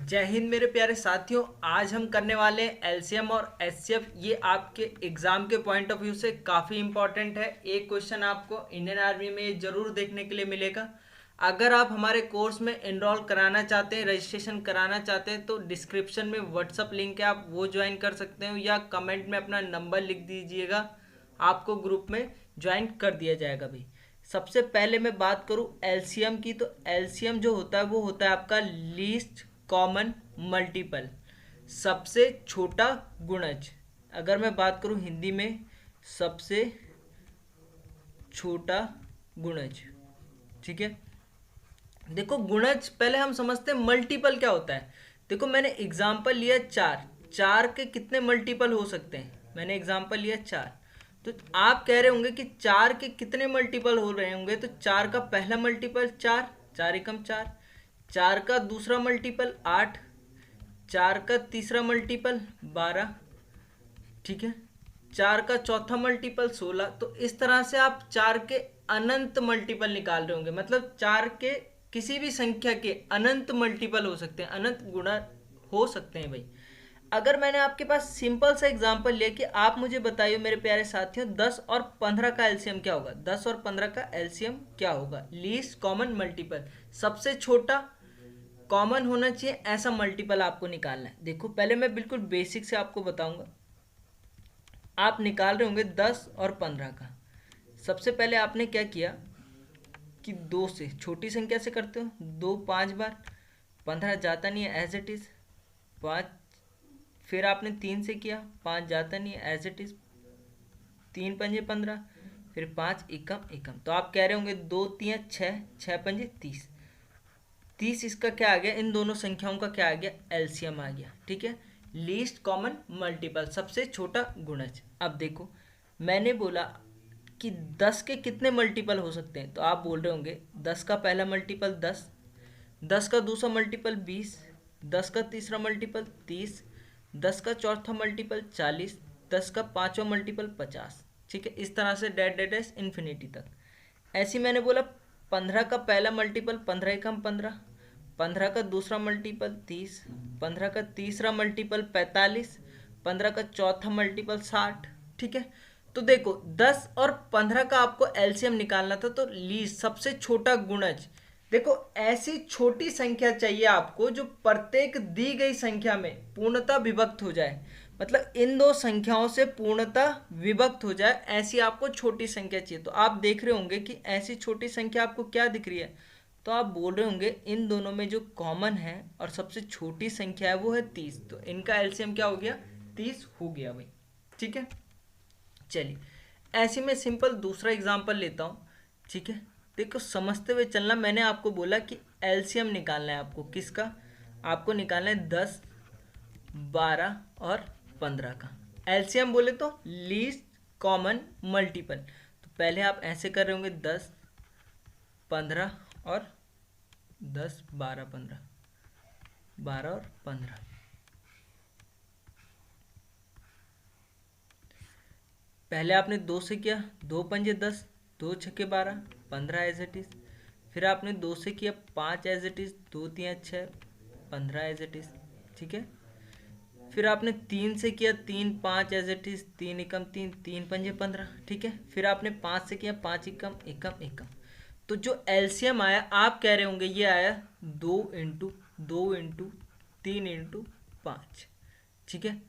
जय हिंद मेरे प्यारे साथियों। आज हम करने वाले हैं एलसीएम और एचसीएफ। ये आपके एग्जाम के पॉइंट ऑफ व्यू से काफ़ी इंपॉर्टेंट है। एक क्वेश्चन आपको इंडियन आर्मी में ये जरूर देखने के लिए मिलेगा। अगर आप हमारे कोर्स में एनरोल कराना चाहते हैं, रजिस्ट्रेशन कराना चाहते हैं, तो डिस्क्रिप्शन में व्हाट्सअप लिंक है, आप वो ज्वाइन कर सकते हो या कमेंट में अपना नंबर लिख दीजिएगा, आपको ग्रुप में ज्वाइन कर दिया जाएगा भाई। सबसे पहले मैं बात करूं एलसीएम की, तो एलसीएम जो होता है वो होता है आपका लीस्ट कॉमन मल्टीपल, सबसे छोटा गुणज। अगर मैं बात करूं हिंदी में, सबसे छोटा गुणज। ठीक है, देखो गुणज पहले हम समझते हैं मल्टीपल क्या होता है। देखो मैंने एग्जाम्पल लिया चार, चार के कितने मल्टीपल हो सकते हैं, मैंने एग्जाम्पल लिया चार। तो आप कह रहे होंगे कि चार के कितने मल्टीपल हो रहे होंगे, तो चार का पहला मल्टीपल चार, चार एकम चार, चार का दूसरा मल्टीपल आठ, चार का तीसरा मल्टीपल बारह, ठीक है, चार का चौथा मल्टीपल सोलह। तो इस तरह से आप चार के अनंत मल्टीपल निकाल रहे होंगे, मतलब चार के किसी भी संख्या के अनंत मल्टीपल हो सकते हैं, अनंत गुणा हो सकते हैं भाई। अगर मैंने आपके पास सिंपल सा एग्जांपल लिया कि आप मुझे बताइए मेरे प्यारे साथियों, 10 और 15 का एलसीएम क्या होगा, 10 और 15 का एलसीएम क्या होगा, लीस्ट कॉमन मल्टीपल, सबसे छोटा कॉमन होना चाहिए ऐसा मल्टीपल आपको निकालना है। देखो पहले मैं बिल्कुल बेसिक से आपको बताऊंगा। आप निकाल रहे होंगे 10 और 15 का। सबसे पहले आपने क्या किया कि दो से छोटी संख्या से करते हो, दो पाँच बार, 15 जाता नहीं है एज इट इज़, पाँच। फिर आपने तीन से किया, पाँच जाता नहीं है एज इट इज़, तीन पंजे 15, फिर पाँच एकम एकम। तो आप कह रहे होंगे दो तीन छः, छः पंजे 30, 30 इसका क्या आ गया, इन दोनों संख्याओं का क्या आ गया, एलसीएम आ गया। ठीक है, लीस्ट कॉमन मल्टीपल, सबसे छोटा गुणज। अब देखो मैंने बोला कि 10 के कितने मल्टीपल हो सकते हैं, तो आप बोल रहे होंगे 10 का पहला मल्टीपल 10, 10 का दूसरा मल्टीपल 20, 10 का तीसरा मल्टीपल 30, 10 का चौथा मल्टीपल 40, 10 का पांचवा मल्टीपल 50। ठीक है, इस तरह say that that dash infinity तक। ऐसे ही मैंने बोला 15 का पहला मल्टीपल 15 एकम 15, 15 का दूसरा मल्टीपल 30, 15 का तीसरा मल्टीपल 45, 15 का चौथा मल्टीपल 60। ठीक है, तो देखो 10 और 15 का आपको एलसीएम निकालना था, तो लीस्ट सबसे छोटा गुणज। देखो ऐसी छोटी संख्या चाहिए आपको जो प्रत्येक दी गई संख्या में पूर्णतः विभक्त हो जाए, मतलब इन दो संख्याओं से पूर्णतः विभक्त हो जाए, ऐसी आपको छोटी संख्या चाहिए। तो आप देख रहे होंगे कि ऐसी छोटी संख्या आपको क्या दिख रही है, तो आप बोल रहे होंगे इन दोनों में जो कॉमन है और सबसे छोटी संख्या है वो है 30, तो इनका एलसीएम क्या हो गया, 30 हो गया भाई। ठीक है, चलिए ऐसे में सिंपल दूसरा एग्जांपल लेता हूँ। ठीक है, देखो समझते हुए चलना, मैंने आपको बोला कि एलसीएम निकालना है आपको, किसका, आपको निकालना है 10, 12 और 15 का। एलसीएम बोले तो लीस्ट कॉमन मल्टीपल। तो पहले आप ऐसे कर रहे होंगे 10 15 और 10 12 15, 12 और 15। पहले आपने दो से किया, दो पंजे 10, दो छक्के 12, 15 एज इट इज़। फिर आपने दो से किया 5 एज इट इज़, दो तीन 6, 15 एज इट इज़। ठीक है, फिर आपने तीन से किया, तीन पाँच एज इट इज़, तीन एकम तीन, तीन पंजे 15। ठीक है, फिर आपने पाँच से किया, पाँच एकम एकम एकम। तो जो एलसीएम आया, आप कह रहे होंगे ये आया दो इंटू तीन इंटू पाँच। ठीक है,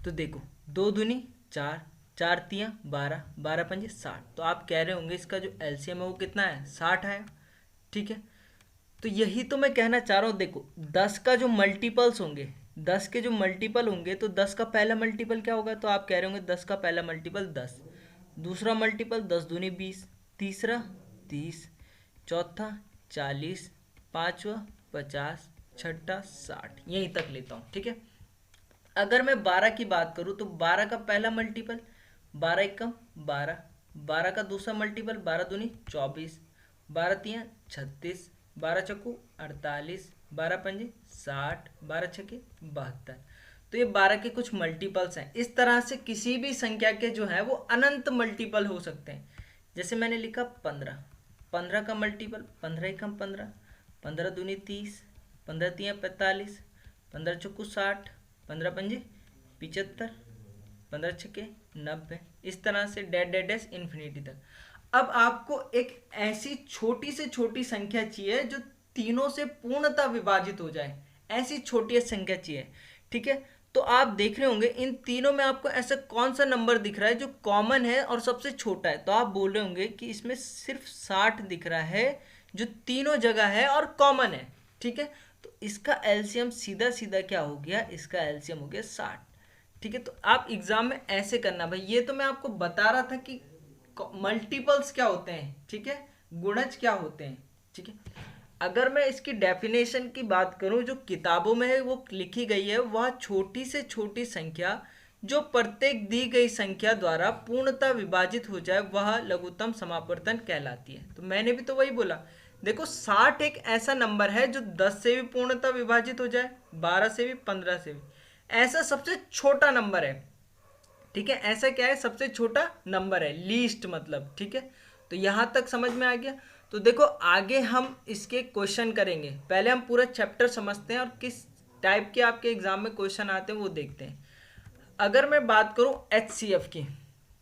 तो देखो दो दूनी चार, चार तियाँ 12, 12 पंजे 60। तो आप कह रहे होंगे इसका जो एलसीएम है वो कितना है, 60 आया। ठीक है, तो यही तो मैं कहना चाह रहा हूँ। देखो 10 का जो मल्टीपल्स होंगे, 10 के जो मल्टीपल होंगे, तो 10 का पहला मल्टीपल क्या होगा, तो आप कह रहे होंगे 10 का पहला मल्टीपल 10, दूसरा मल्टीपल 10 दूनी 20, तीसरा 30, चौथा 40, पाँचवा 50, छठा 60, यहीं तक लेता हूँ। ठीक है, अगर मैं 12 की बात करूँ, तो 12 का पहला मल्टीपल 12 एकम 12, 12 का दूसरा मल्टीपल 12 दूनी 24, 12 तियाँ 36, 12 चक्कू 48, 12 पंजे 60, 12 छक्के 72। तो ये 12 के कुछ मल्टीपल्स हैं। इस तरह से किसी भी संख्या के जो है वो अनंत मल्टीपल हो सकते हैं। जैसे मैंने लिखा 15, 15 का मल्टीपल 15 एकम 15, 15 दूनी 30, 15 तियाँ 45, 15 चौको 60, 15 पंजे 75, 15 छक्के 90, इस तरह से डैश डैश डैश इन्फिनिटी तक। अब आपको एक ऐसी छोटी से छोटी संख्या चाहिए जो तीनों से पूर्णतः विभाजित हो जाए, ऐसी छोटी संख्या चाहिए। ठीक है, तो आप देख रहे होंगे इन तीनों में आपको ऐसा कौन सा नंबर दिख रहा है जो कॉमन है और सबसे छोटा है। तो आप बोल रहे होंगे कि इसमें सिर्फ 60 दिख रहा है जो तीनों जगह है और कॉमन है। ठीक है, तो इसका एलसीएम सीधा सीधा क्या हो गया, इसका एलसीएम हो गया 60। ठीक है, तो आप एग्जाम में ऐसे करना भाई। ये तो मैं आपको बता रहा था कि मल्टीपल्स क्या होते हैं, ठीक है, गुणज क्या होते हैं। ठीक है, अगर मैं इसकी डेफिनेशन की बात करूं जो किताबों में है वो लिखी गई है, वह छोटी से छोटी संख्या जो प्रत्येक दी गई संख्या द्वारा पूर्णतः विभाजित हो जाए वह लघुत्तम समापवर्तन कहलाती है। तो मैंने भी तो वही बोला, देखो 60 एक ऐसा नंबर है जो 10 से भी पूर्णतः विभाजित हो जाए, 12 से भी, 15 से भी, ऐसा सबसे छोटा नंबर है। ठीक है, ऐसा क्या है, सबसे छोटा नंबर है, लीस्ट मतलब। ठीक है, तो यहाँ तक समझ में आ गया। तो देखो आगे हम इसके क्वेश्चन करेंगे, पहले हम पूरा चैप्टर समझते हैं और किस टाइप के आपके एग्जाम में क्वेश्चन आते हैं वो देखते हैं। अगर मैं बात करूं HCF की,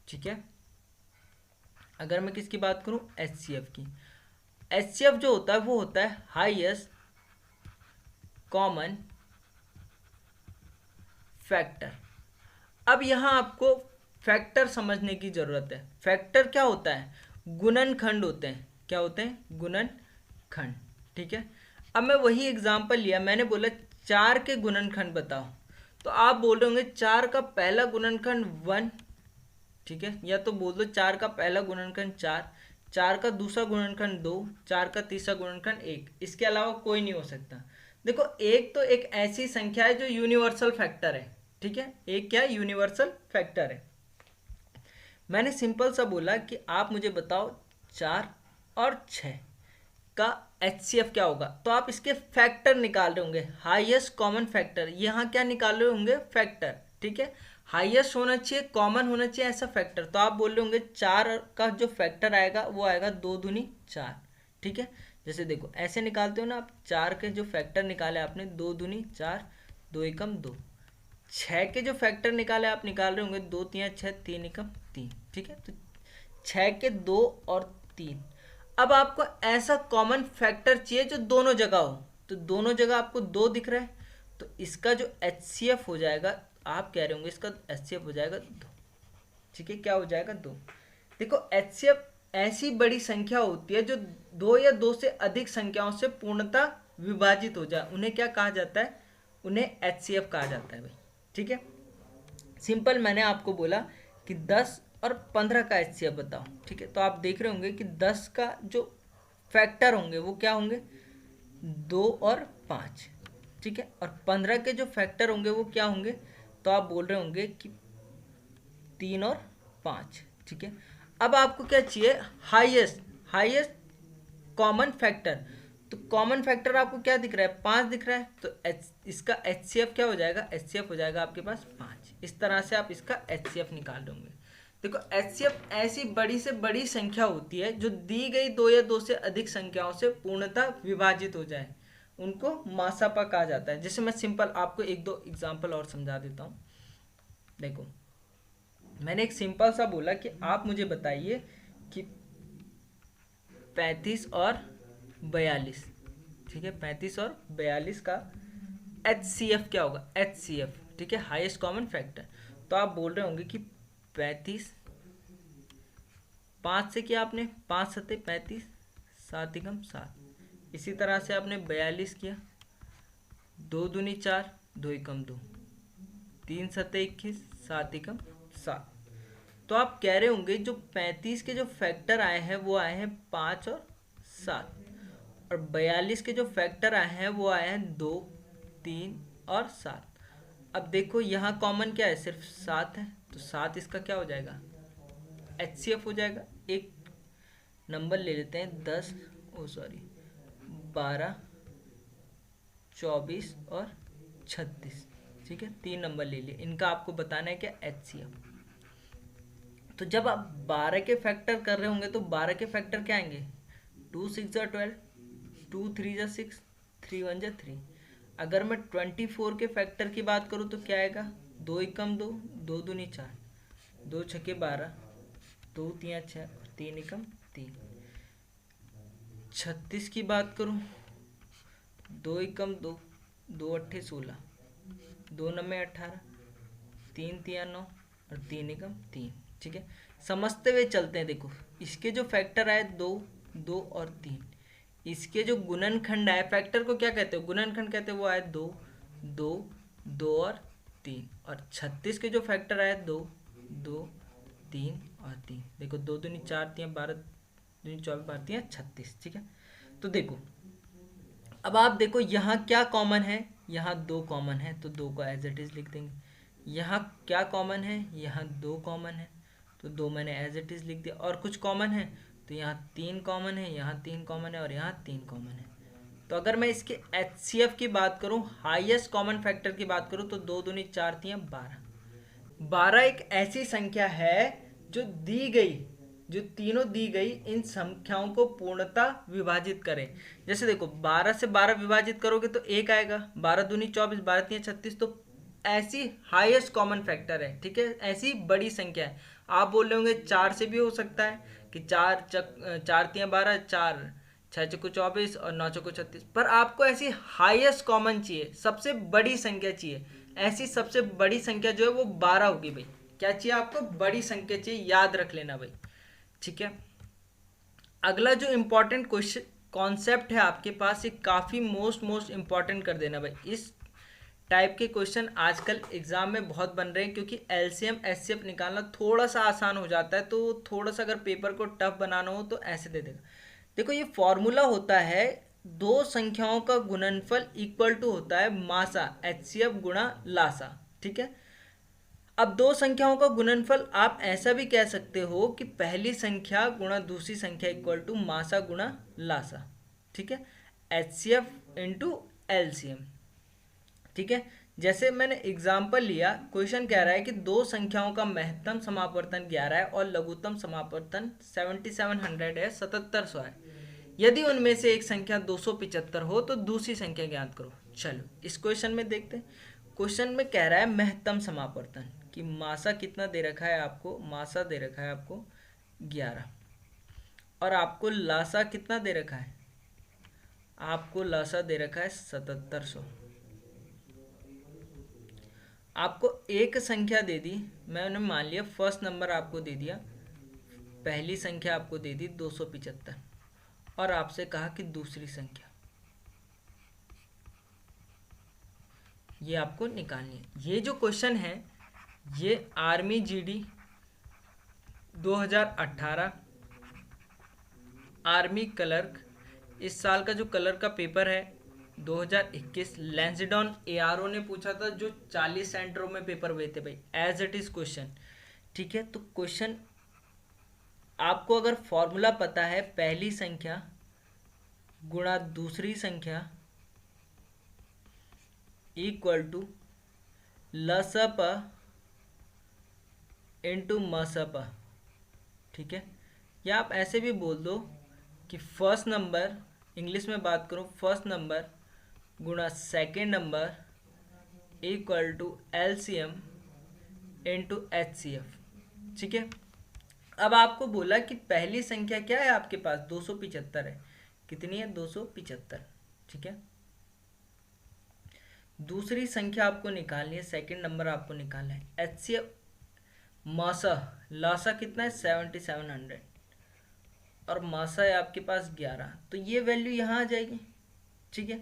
ठीक है, अगर मैं किसकी बात करूं, HCF की, HCF जो होता है वो होता है हाईएस्ट कॉमन फैक्टर। अब यहाँ आपको फैक्टर समझने की जरूरत है। फैक्टर क्या होता है, गुणनखंड होते हैं। क्या होते हैं, गुणनखंड। ठीक है, अब मैं वही एग्जांपल लिया, मैंने बोला 4 के गुणनखंड बताओ, तो आप बोल रहे होंगे 4 का पहला गुणनखंड 1, ठीक है, या तो बोल दो 4 का पहला गुणनखंड 4, 4 का दूसरा गुणनखंड 2, 4 का तीसरा गुणनखंड 1, इसके अलावा कोई नहीं हो सकता। देखो एक तो एक ऐसी संख्या है जो यूनिवर्सल फैक्टर है। ठीक है, एक क्या यूनिवर्सल फैक्टर है। मैंने सिंपल सा बोला कि आप मुझे बताओ 4 और 6 का HCF क्या होगा, तो आप इसके फैक्टर निकाल रहे होंगे, हाईएस्ट कॉमन फैक्टर। यहाँ क्या निकाल रहे होंगे, फैक्टर। ठीक है, हाईएस्ट होना चाहिए, कॉमन होना चाहिए, ऐसा फैक्टर। तो आप बोल रहे होंगे 4 का जो फैक्टर आएगा वो आएगा 2 दूनी 4। ठीक है, जैसे देखो ऐसे निकालते हो ना आप, 4 के जो फैक्टर निकाले आपने 2 दूनी 4, 2 एकम 2। 6 के जो फैक्टर निकाले आप निकाल रहे होंगे 2 तिया 6, 3 एकम 3। ठीक है, तो 6 के 2 और 3। अब आपको ऐसा कॉमन फैक्टर चाहिए जो दोनों जगह हो, तो दोनों जगह आपको 2 दिख रहा है, तो इसका जो HCF हो जाएगा, आप कह रहे होंगे इसका HCF हो जाएगा 2। ठीक है, क्या हो जाएगा 2। देखो HCF ऐसी बड़ी संख्या होती है जो 2 या 2 से अधिक संख्याओं से पूर्णतः विभाजित हो जाए, उन्हें क्या कहा जाता है, उन्हें HCF कहा जाता है भाई। ठीक है, सिंपल मैंने आपको बोला कि 10 और 15 का HCF बताओ। ठीक है, तो आप देख रहे होंगे कि 10 का जो फैक्टर होंगे वो क्या होंगे, 2 और 5। ठीक है, और 15 के जो फैक्टर होंगे वो क्या होंगे, तो आप बोल रहे होंगे कि 3 और 5। ठीक है, अब आपको क्या चाहिए, हाईएस्ट कॉमन फैक्टर। तो कॉमन फैक्टर आपको क्या दिख रहा है, 5 दिख रहा है, तो इसका HCF क्या हो जाएगा, HCF हो जाएगा आपके पास 5। इस तरह से आप इसका HCF निकाल लोगे। देखो HCF ऐसी बड़ी से बड़ी संख्या होती है जो दी गई 2 या 2 से अधिक संख्याओं से पूर्णतः विभाजित हो जाए, उनको मासापा कहा जाता है। जैसे मैं सिंपल आपको 1-2 एग्जाम्पल और समझा देता हूँ। देखो मैंने एक सिंपल सा बोला कि आप मुझे बताइए कि 35 और 42, ठीक है, 35 और 42 का HCF क्या होगा, HCF। ठीक है, हाईएस्ट कॉमन फैक्टर। तो आप बोल रहे होंगे कि 35, 5 से किया आपने, 5 सत्ते 35, 7 एकम 7। इसी तरह से आपने 42 किया, 2 दूनी 4, 2 एकम 2, 3 सत्ते 21, 7 एकम 7। तो आप कह रहे होंगे जो 35 के जो फैक्टर आए हैं वो आए हैं 5 और 7, और 42 के जो फैक्टर आए हैं वो आए हैं 2, 3 और 7। अब देखो यहाँ कॉमन क्या है, सिर्फ 7 है, तो 7 इसका क्या हो जाएगा, HCF हो जाएगा। एक नंबर ले लेते हैं 10, 12, 24 और 36। ठीक है, 3 नंबर ले लिए, इनका आपको बताना है क्या, HCF। तो जब आप 12 के फैक्टर कर रहे होंगे तो 12 के फैक्टर क्या आएंगे, 2 6 12, 2 3 6, 3 1 3। अगर मैं 24 के फैक्टर की बात करूँ तो क्या आएगा, 2 एकम 2, 2 दूनी 4, 2 छके 12, 2 तिया 6 और 3 एकम 3। 36 की बात करूँ, 2 एकम 2, 2 अट्ठे 16, 2 नम्बे 18, 3 तिया 9 और 3 एकम 3। ठीक है, समझते हुए चलते हैं। देखो इसके जो फैक्टर आए 2, 2 और 3, इसके जो गुणनखंड आए, फैक्टर को क्या कहते हो, गुणनखंड कहते हैं, वो आए 2, 2, 2 और 3। और 36 के जो फैक्टर आए 2, 2, 3 और 3। देखो 2 दूनी 4 तिया 12, दूनी 24, 12 तिया 36। ठीक है, तो देखो अब आप देखो यहाँ क्या कॉमन है, यहाँ 2 कॉमन है, तो 2 को एज इट इज लिख देंगे। यहाँ क्या कॉमन है, यहाँ 2 कॉमन है, तो 2 मैंने एज इट इज लिख दिया। और कुछ कॉमन है, तो यहाँ 3 कॉमन है, यहाँ 3 कॉमन है और यहाँ 3 कॉमन है। तो अगर मैं इसके HCF की बात करूँ, हाईएस्ट कॉमन फैक्टर की बात करूँ, तो 2 दूनी 4 तिया 12। 12 एक ऐसी संख्या है जो दी गई, जो तीनों दी गई इन संख्याओं को पूर्णतः विभाजित करें। जैसे देखो 12 से 12 विभाजित करोगे तो 1 आएगा, 12 दूनी 24, 12 तिया 36। तो ऐसी हाईएस्ट कॉमन फैक्टर है। ठीक है, ऐसी बड़ी संख्या है। आप बोल रहे होंगे 4 से भी हो सकता है कि 4 तिया 12, 4 6 चौको 24 और 9 चौको 36, पर आपको ऐसी हाईएस्ट कॉमन चाहिए, सबसे बड़ी संख्या चाहिए। ऐसी सबसे बड़ी संख्या जो है वो 12 होगी भाई। क्या चाहिए आपको, बड़ी संख्या चाहिए, याद रख लेना भाई। ठीक है, अगला जो इम्पोर्टेंट क्वेश्चन कॉन्सेप्ट है आपके पास, ये काफ़ी मोस्ट इम्पॉर्टेंट कर देना भाई। इस टाइप के क्वेश्चन आजकल एग्जाम में बहुत बन रहे हैं, क्योंकि LCM HCF निकालना थोड़ा सा आसान हो जाता है। तो थोड़ा सा अगर पेपर को टफ बनाना हो तो ऐसे दे देगा। देखो ये फॉर्मूला होता है, दो संख्याओं का गुणनफल इक्वल टू होता है मासा, HCF गुणा लासा। ठीक है, अब दो संख्याओं का गुणनफल आप ऐसा भी कह सकते हो कि पहली संख्या गुणा दूसरी संख्या इक्वल टू मासा गुणा लासा। ठीक है, HCF इंटू LCM। ठीक है, जैसे मैंने एग्जाम्पल लिया, क्वेश्चन कह रहा है कि दो संख्याओं का महत्तम समापवर्तन 11 है और लघुत्तम समापवर्तन 7700 है, 7700 है। यदि उनमें से एक संख्या 275 हो तो दूसरी संख्या ज्ञात करो। चलो इस क्वेश्चन में देखते हैं। क्वेश्चन में कह रहा है महत्तम समापवर्तन, कि मासा कितना दे रखा है आपको, मासा दे रखा है आपको 11, और आपको लासा कितना दे रखा है, आपको लासा दे रखा है 7700। आपको एक संख्या दे दी, मैंने मान लिया फर्स्ट नंबर आपको दे दिया, पहली संख्या आपको दे दी 275, और आपसे कहा कि दूसरी संख्या ये आपको निकालनी है। ये जो क्वेश्चन है ये आर्मी GD 2018 आर्मी क्लर्क, इस साल का जो क्लर्क का पेपर है 2021, लैंसडाउन ARO ने पूछा था, जो 40 सेंटरों में पेपर हुए थे भाई, एज इट इज क्वेश्चन। ठीक है, तो क्वेश्चन आपको अगर फॉर्मूला पता है, पहली संख्या गुणा दूसरी संख्या इक्वल टू लसप इंटू मसप। ठीक है, या आप ऐसे भी बोल दो कि फर्स्ट नंबर, इंग्लिश में बात करूँ, फर्स्ट नंबर गुणा second number equal to LCM into HCF। ठीक है, अब आपको बोला कि पहली संख्या क्या है आपके पास, 275 है। कितनी है, 275। ठीक है, दूसरी संख्या आपको निकालनी है, सेकंड नंबर आपको निकालना है। HCF मासा, लासा कितना है 7700, और मासा है आपके पास 11, तो ये वैल्यू यहाँ आ जाएगी। ठीक है,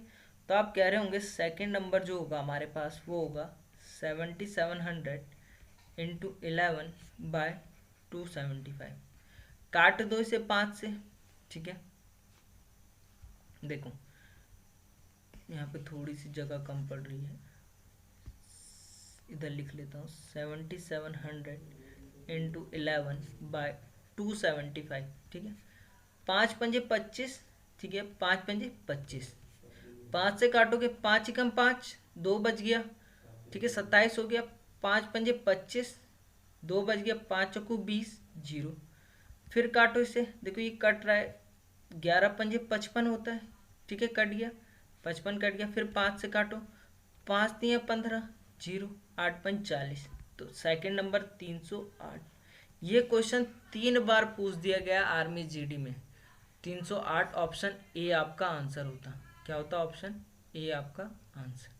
तो आप कह रहे होंगे सेकंड नंबर जो होगा हमारे पास वो होगा 7700 इंटू 11/275। काट दो इसे 5 से। ठीक है, देखो यहाँ पे थोड़ी सी जगह कम पड़ रही है, इधर लिख लेता हूँ 7700 इंटू 11/275। ठीक है, 5 पंजे 25। ठीक है, 5 पंजे 25, 5 से काटोगे 5 एकम 5, 2 बच गया। ठीक है, 27 हो गया, 5 पंजे 25, 2 बच गया, 5 चौको 20, 0। फिर काटो इसे, देखो ये कट रहा है, 11 पंजे 55 होता है। ठीक है, कट गया, 55 कट गया, फिर 5 से काटो, 5 3 15, 0, 8 5 40, तो सेकंड नंबर 308। ये क्वेश्चन 3 बार पूछ दिया गया आर्मी जीडी में। 308 ऑप्शन ए आपका आंसर होता। क्या होता ऑप्शन ए आपका आंसर।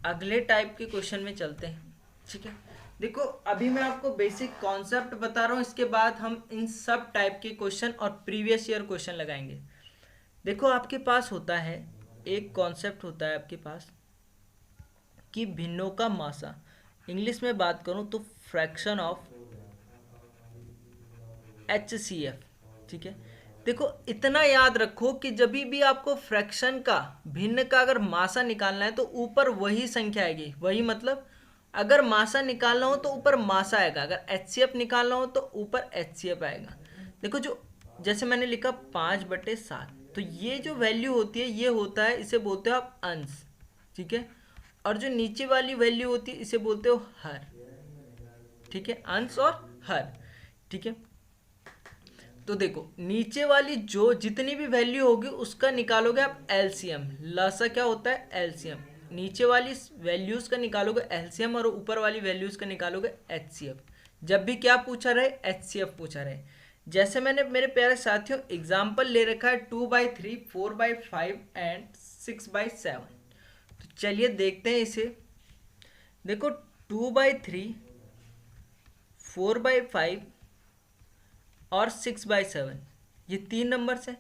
अगले टाइप के क्वेश्चन में चलते हैं, ठीक है। देखो अभी मैं आपको बेसिक कॉन्सेप्ट बता रहा हूँ, इसके बाद हम इन सब टाइप के क्वेश्चन और प्रीवियस ईयर क्वेश्चन लगाएंगे। देखो आपके पास होता है एक कॉन्सेप्ट होता है आपके पास कि भिन्नों का मासा, इंग्लिश में बात करूँ तो फ्रैक्शन ऑफ HCF, ठीक है। देखो इतना याद रखो कि जब भी आपको फ्रैक्शन का भिन्न का अगर मासा निकालना है तो ऊपर वही संख्या आएगी। वही मतलब अगर मासा निकालना हो तो ऊपर मासा आएगा, अगर HCF निकालना हो तो ऊपर HCF आएगा। देखो जो जैसे मैंने लिखा 5/7, तो ये जो वैल्यू होती है ये होता है, इसे बोलते हो आप अंश, ठीक है। और जो नीचे वाली वैल्यू होती है इसे बोलते हो हर, ठीक है, अंश और हर, ठीक है। तो देखो नीचे वाली जो जितनी भी वैल्यू होगी उसका निकालोगे आप एलसीएम। लसा क्या होता है एलसीएम, नीचे वाली वैल्यूज का निकालोगे एलसीएम और ऊपर वाली वैल्यूज का निकालोगे एचसीएफ। जब भी क्या पूछा रहे एचसीएफ पूछा रहे। जैसे मैंने मेरे प्यारे साथियों एग्जाम्पल ले रखा है 2/3, 4/5 एंड 6/7। तो चलिए देखते हैं इसे। देखो 2/3, 4/5 और 6/7 ये 3 नंबर्स हैं।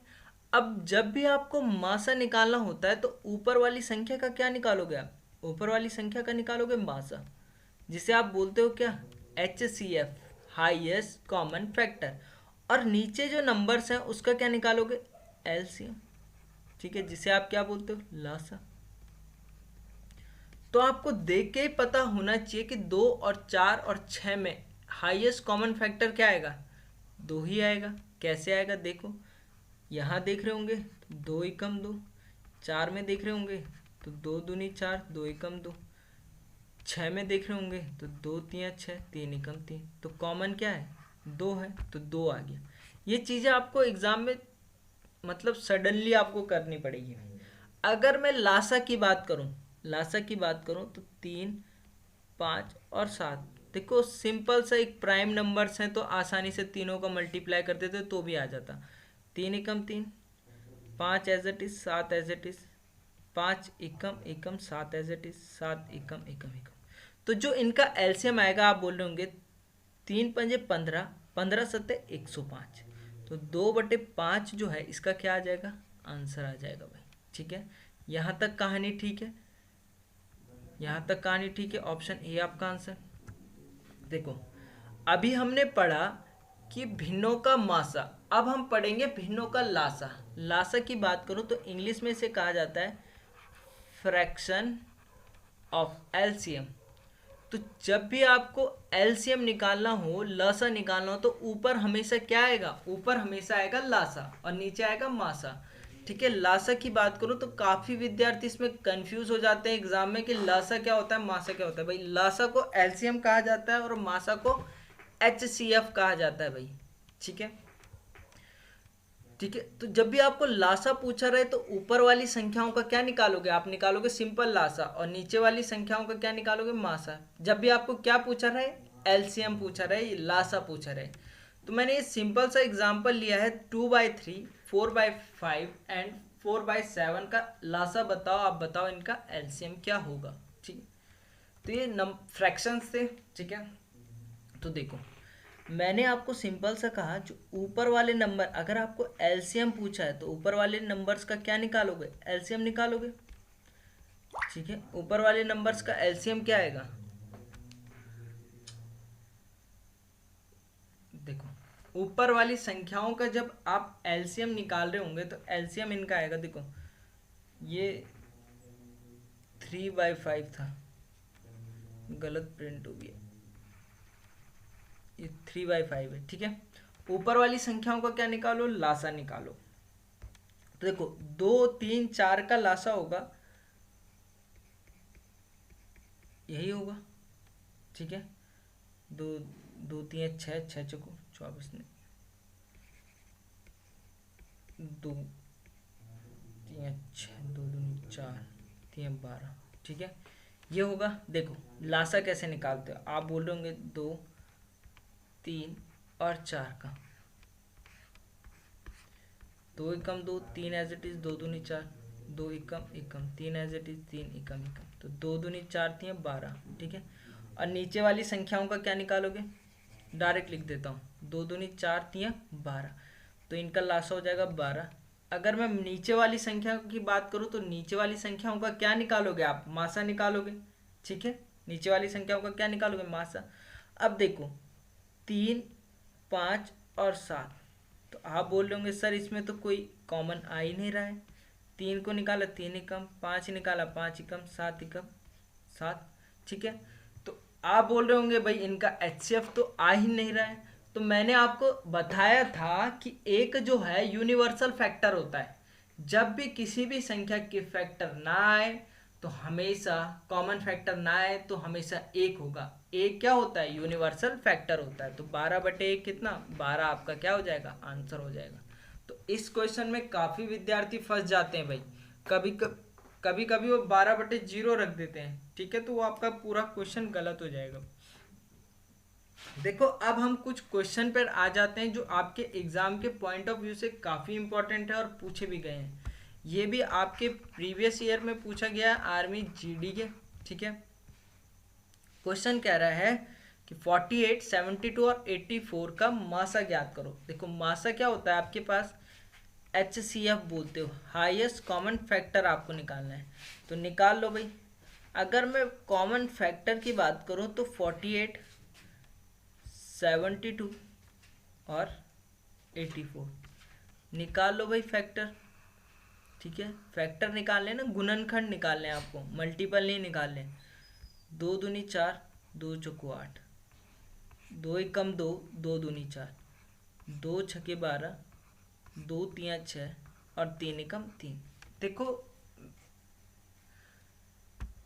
अब जब भी आपको मासा निकालना होता है तो ऊपर वाली संख्या का क्या निकालोगे आप, ऊपर वाली संख्या का निकालोगे मासा, जिसे आप बोलते हो क्या HCF, हाईएस्ट कॉमन फैक्टर। और नीचे जो नंबर्स हैं उसका क्या निकालोगे एलसीएम, ठीक है, जिसे आप क्या बोलते हो लासा। तो आपको देख के ही पता होना चाहिए कि 2 और 4 और 6 में हाईएस्ट कॉमन फैक्टर क्या आएगा, 2 ही आएगा। कैसे आएगा देखो, यहाँ देख रहे होंगे 2 एकम 2, 4 में देख रहे होंगे तो 2 दूनी 4, 2 एकम 2, 6 में देख रहे होंगे तो 2 3 6, 3 एकम 3, तो कॉमन क्या है 2 है, तो 2 आ गया। ये चीज़ें आपको एग्जाम में मतलब सडनली आपको करनी पड़ेगी। अगर मैं लासा की बात करूं, लासा की बात करूं तो 3 5 और 7, देखो सिंपल सा एक प्राइम नंबर्स हैं तो आसानी से तीनों का मल्टीप्लाई कर देते तो भी आ जाता। 3 एकम 3, 5 as it is, 7 as it is, 5 एकम एकम 7 एज इट इज, 7 एकम एकम एकम। तो जो इनका एलसीएम आएगा आप बोल रहे होंगे 3 पंजे 15, 15 सत्ते 105, तो 2/5 जो है इसका क्या आ जाएगा आंसर आ जाएगा भाई, ठीक है। यहाँ तक कहानी ठीक है, यहाँ तक कहानी ठीक है, ऑप्शन ए आपका आंसर। देखो अभी हमने पढ़ा कि भिन्नों का मासा, अब हम पढ़ेंगे भिन्नों का लासा। लासा की बात करूं तो इंग्लिश में इसे कहा जाता है फ्रैक्शन ऑफ एलसीएम। तो जब भी आपको एलसीएम निकालना हो, लासा निकालना हो, तो ऊपर हमेशा क्या आएगा, ऊपर हमेशा आएगा लासा और नीचे आएगा मासा, ठीक है। लासा की बात करूं तो काफी विद्यार्थी इसमें कंफ्यूज हो जाते हैं एग्जाम में कि लासा क्या होता है मासा क्या होता है। भाई लासा को एलसीएम कहा जाता है और मासा को HCF कहा जाता है भाई, ठीक है, ठीक है। तो जब भी आपको लासा पूछा रहे तो ऊपर वाली संख्याओं का क्या निकालोगे, आप निकालोगे सिंपल लासा और नीचे वाली संख्याओं का क्या निकालोगे मासा। जब भी आपको क्या पूछा रहे एलसीएम पूछा रहे, लासा पूछा रहे। तो मैंने ये सिंपल सा एग्जांपल लिया है 2/3, 4/5 एंड 4/7 का लासा बताओ, आप बताओ इनका एलसीएम क्या होगा, ठीक। तो ये फ्रैक्शंस थे, ठीक है। तो देखो मैंने आपको सिंपल सा कहा जो ऊपर वाले नंबर, अगर आपको एलसीएम पूछा है तो ऊपर वाले नंबर्स का क्या निकालोगे एलसीएम निकालोगे, ठीक है। ऊपर वाले नंबर्स का एलसीएम क्या आएगा, देखो ऊपर वाली संख्याओं का जब आप एलसीएम निकाल रहे होंगे तो एलसीएम इनका आएगा, देखो ये 3/5 था, गलत प्रिंट हो गया, ये 3/5 है, ठीक है। ऊपर वाली संख्याओं का क्या निकालो लासा निकालो। तो देखो 2 3 4 का लासा होगा यही होगा, ठीक है। 2 2 3 6, 6 चको 24 ने 2 3 6, 2 दूनी 4, 3 12, ठीक है। ये होगा। देखो लासा कैसे निकालते हो, आप बोल रहे होंगे 2 3 और 4 का, 2 एकम 2, 3 एज इट इज, 2 दूनी 4, 2 एकम एकम, 3 एज इट इज, 3 एकम एकम, तो 2 दूनी 4, 3 12, ठीक है। और नीचे वाली संख्याओं का क्या निकालोगे, डायरेक्ट लिख देता हूँ, 2 दूनी 4, 3 12, तो इनका लासा हो जाएगा 12। अगर मैं नीचे वाली संख्या की बात करूँ तो नीचे वाली संख्याओं का क्या निकालोगे आप, मासा निकालोगे, ठीक है। नीचे वाली संख्याओं का क्या निकालोगे, मासा। अब देखो 3 5 और 7, तो आप बोल रहे होंगे सर इसमें तो कोई कॉमन आ ही नहीं रहा है। 3 को निकाला 3 एकम, 5 निकाला 5 एकम, 7 एकम 7, ठीक है। तो आप बोल रहे होंगे भाई इनका HCF तो आ ही नहीं रहा है। तो मैंने आपको बताया था कि एक जो है यूनिवर्सल फैक्टर होता है, जब भी किसी भी संख्या के फैक्टर ना आए तो हमेशा, कॉमन फैक्टर ना आए तो हमेशा एक होगा। एक क्या होता है, यूनिवर्सल फैक्टर होता है। तो 12/1 कितना, 12 आपका क्या हो जाएगा, आंसर हो जाएगा। तो इस क्वेश्चन में काफ़ी विद्यार्थी फंस जाते हैं भाई, कभी कभी वो 12/0 रख देते हैं, ठीक है, तो वो आपका पूरा क्वेश्चन गलत हो जाएगा। देखो अब हम कुछ क्वेश्चन पर आ जाते हैं जो आपके एग्जाम के पॉइंट ऑफ व्यू से काफ़ी इंपॉर्टेंट है और पूछे भी गए हैं। ये भी आपके प्रीवियस ईयर में पूछा गया आर्मी GD के, ठीक है। क्वेश्चन कह रहा है कि 48, 72 और 84 का मासा ज्ञात करो। देखो मासा क्या होता है आपके पास, HCF बोलते हो, हाईएस्ट कॉमन फैक्टर आपको निकालना है, तो निकाल लो भाई। अगर मैं कॉमन फैक्टर की बात करूं तो 48, 72 और 84 निकाल लो भाई फैक्टर, ठीक है। फैक्टर निकालने ना, गुणनखंड निकालने आपको, मल्टीपल नहीं निकालने। 2 दूनी 4, 2 चौको 8, 2 एकम 2, 2 दूनी 4, 2 छके 12, 2 तिया 6 और 3 एकम 3। देखो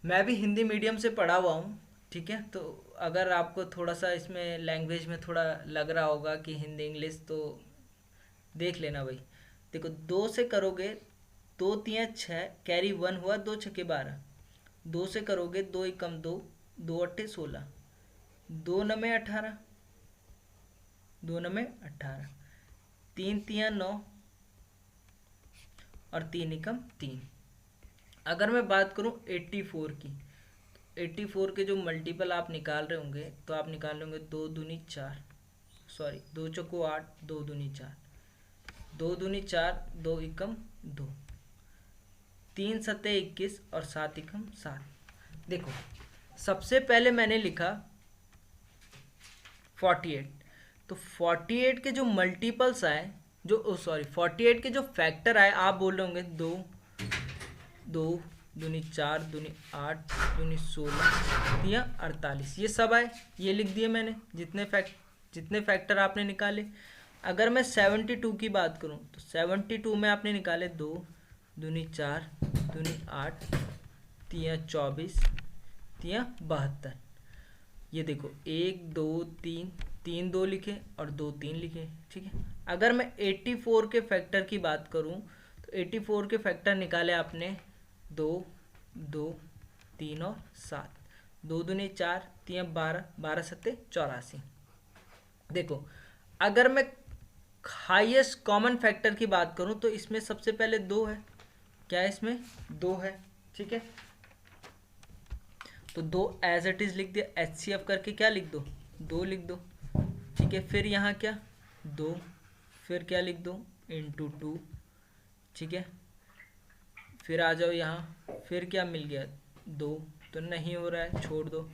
मैं भी हिंदी मीडियम से पढ़ा हुआ हूँ, ठीक है, तो अगर आपको थोड़ा सा इसमें लैंग्वेज में थोड़ा लग रहा होगा कि हिंदी इंग्लिश, तो देख लेना भाई। देखो 2 से करोगे 2 तिया 6, कैरी 1 हुआ, 2 छके 12, 2 से करोगे 2 एकम 2, 2 अट्ठे 16, 2 नमे 18, 2 नमे 18, 3 तिया 9 और 3 एकम 3। अगर मैं बात करूं 84 की, 84 के जो मल्टीपल आप निकाल रहे होंगे तो आप निकाल रहे होंगे 2 दूनी 4, सॉरी 2 चौको 8, 2 दूनी 4, 2 दूनी 4, 2 एकम 2, 3 सत्ते 21 और 7 एकम 7। देखो सबसे पहले मैंने लिखा 48, तो 48 के जो मल्टीपल्स आए, जो सॉरी 48 के जो फैक्टर आए, आप बोल रहे होंगे 2 2 दूनी 4 दूनी 8 दूनी 16 या 48, ये सब आए, ये लिख दिए मैंने जितने फैक्टर आपने निकाले। अगर मैं 72 की बात करूं तो 72 में आपने निकाले 2 दूनी 4 दूनी 8 तिया 24 तिया 72। ये देखो 1 2 3 3 2 लिखे और 2 3 लिखे, ठीक है। अगर मैं 84 के फैक्टर की बात करूं तो 84 के फैक्टर निकाले आपने 2 2 3 और 7, 2 दूनी 4 3 12, 12 सत्ते 84। देखो अगर मैं हाईएस्ट कॉमन फैक्टर की बात करूं तो इसमें सबसे पहले 2 है, क्या है इसमें 2 है, ठीक है, तो 2 एज इट इज लिख दिया, HCF करके क्या लिख दो, 2 लिख दो, ठीक है। फिर यहाँ क्या 2, फिर क्या लिख दो इंटू 2, ठीक है। फिर आ जाओ यहाँ, फिर क्या मिल गया 2, तो नहीं हो रहा है, छोड़ दो।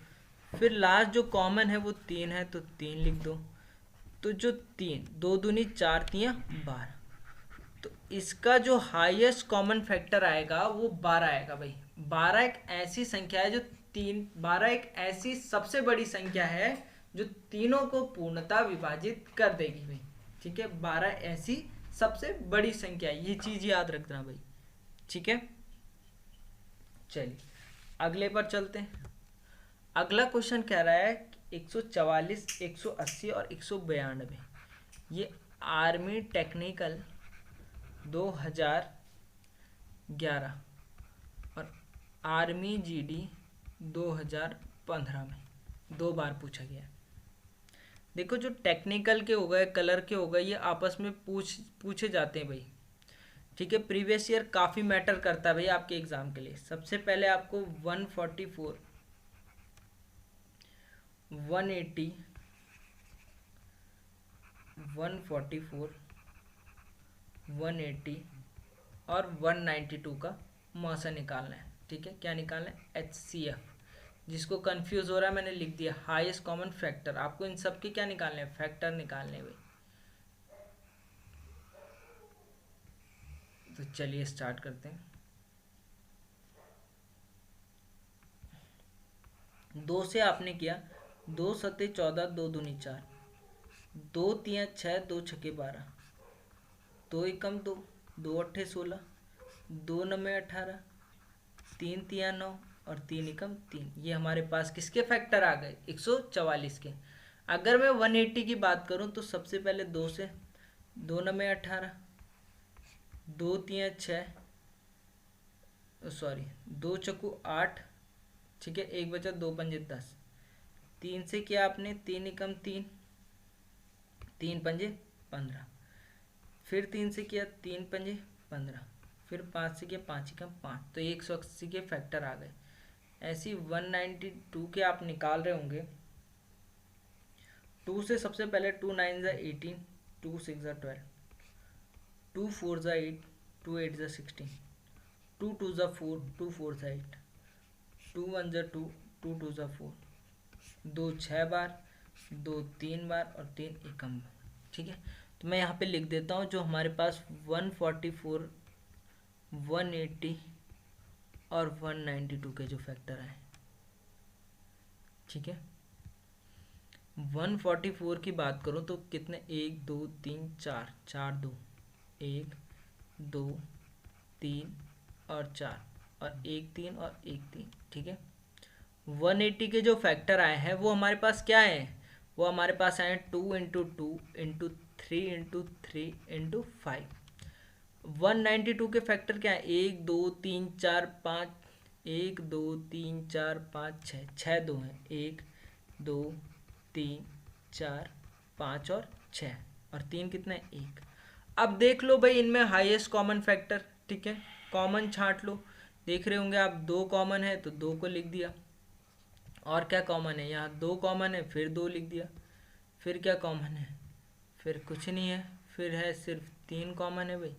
फिर लास्ट जो कॉमन है वो 3 है, तो 3 लिख दो। तो जो 3 2 दूनी 4 तिया 12, तो इसका जो हाईएस्ट कॉमन फैक्टर आएगा वो 12 आएगा भाई। 12 एक ऐसी संख्या है जो 12 एक ऐसी सबसे बड़ी संख्या है जो तीनों को पूर्णतः विभाजित कर देगी भाई, ठीक है। 12 ऐसी सबसे बड़ी संख्या है, ये चीज याद रखना भाई, ठीक है। चलिए अगले पर चलते हैं। अगला क्वेश्चन कह रहा है 144, 180 और 192, ये आर्मी टेक्निकल 11 और आर्मी जीडी 2015 में 2 बार पूछा गया। देखो जो टेक्निकल के हो गए, कलर के हो गए, ये आपस में पूछे जाते हैं भाई, ठीक है। प्रीवियस ईयर काफ़ी मैटर करता है भाई आपके एग्जाम के लिए। सबसे पहले आपको 144, 180, 144, 180 और 192 का मौसा निकालना है, ठीक है। क्या निकालना है? HCF। जिसको कंफ्यूज हो रहा है मैंने लिख दिया हाईएस्ट कॉमन फैक्टर। आपको इन सब के क्या निकालने हैं? फैक्टर निकालने हैं भाई। तो चलिए स्टार्ट करते हैं। 2 से आपने किया 2 सत्ते 14, 2 दूनी 4, 2 तियां 6, 2 छक्के 12, 2 एकम 2, 2 अट्ठे 16, 2 नब्बे 18, 3 तियां 9 और 3 एकम 3। ये हमारे पास किसके फैक्टर आ गए? 144 के। अगर मैं 180 की बात करूं तो सबसे पहले 2 से 2 नब्बे 18, 2 तियां 6, सॉरी 2 चक्कू 8, ठीक है। 1 बचा, 2 पंजे 10, 3 से किया आपने 3 एकम 3, 3 पंजे 15, फिर 3 से किया 3 पंजे 15, फिर 5 से किया 5 एकम 5, तो 180 के फैक्टर आ गए। ऐसी 192 के आप निकाल रहे होंगे। 2 से सबसे पहले 2 9 ज़ा 18, 2 6 ज़ा 12, 2 4 ज़ा 8, 2 8 ज़ा 16, 2 2 ज़ा 4, 2 4 ज़ा 8, 2 1 ज़ा 2, 2 2 ज़ा 4, 2 6 बार, 2 3 बार और 3 एकम, ठीक है। तो मैं यहाँ पे लिख देता हूँ जो हमारे पास 144, 180 और 192 के जो फैक्टर आए, ठीक है। 144 की बात करूँ तो कितने? 1 2 3 4, 4 2, 1 2 3 और 4 और 1 3 और 1 3, ठीक है। 180 के जो फैक्टर आए हैं वो हमारे पास क्या है? वो हमारे पास आए 2 इंटू 2 इंटू 3 इंटू 3 इंटू 5। 192 के फैक्टर क्या है? 1 2 3 4 5, 1 2 3 4 5 6, 6 2 हैं, 1 2 3 4 5 और 6 और 3 कितना है? 1। अब देख लो भाई इनमें हाईएस्ट कॉमन फैक्टर, ठीक है। कॉमन छांट लो, देख रहे होंगे आप 2 कॉमन है तो 2 को लिख दिया। और क्या कॉमन है? यहाँ 2 कॉमन है, फिर 2 लिख दिया। फिर क्या कॉमन है? फिर कुछ नहीं है, फिर है सिर्फ 3 कॉमन है भाई।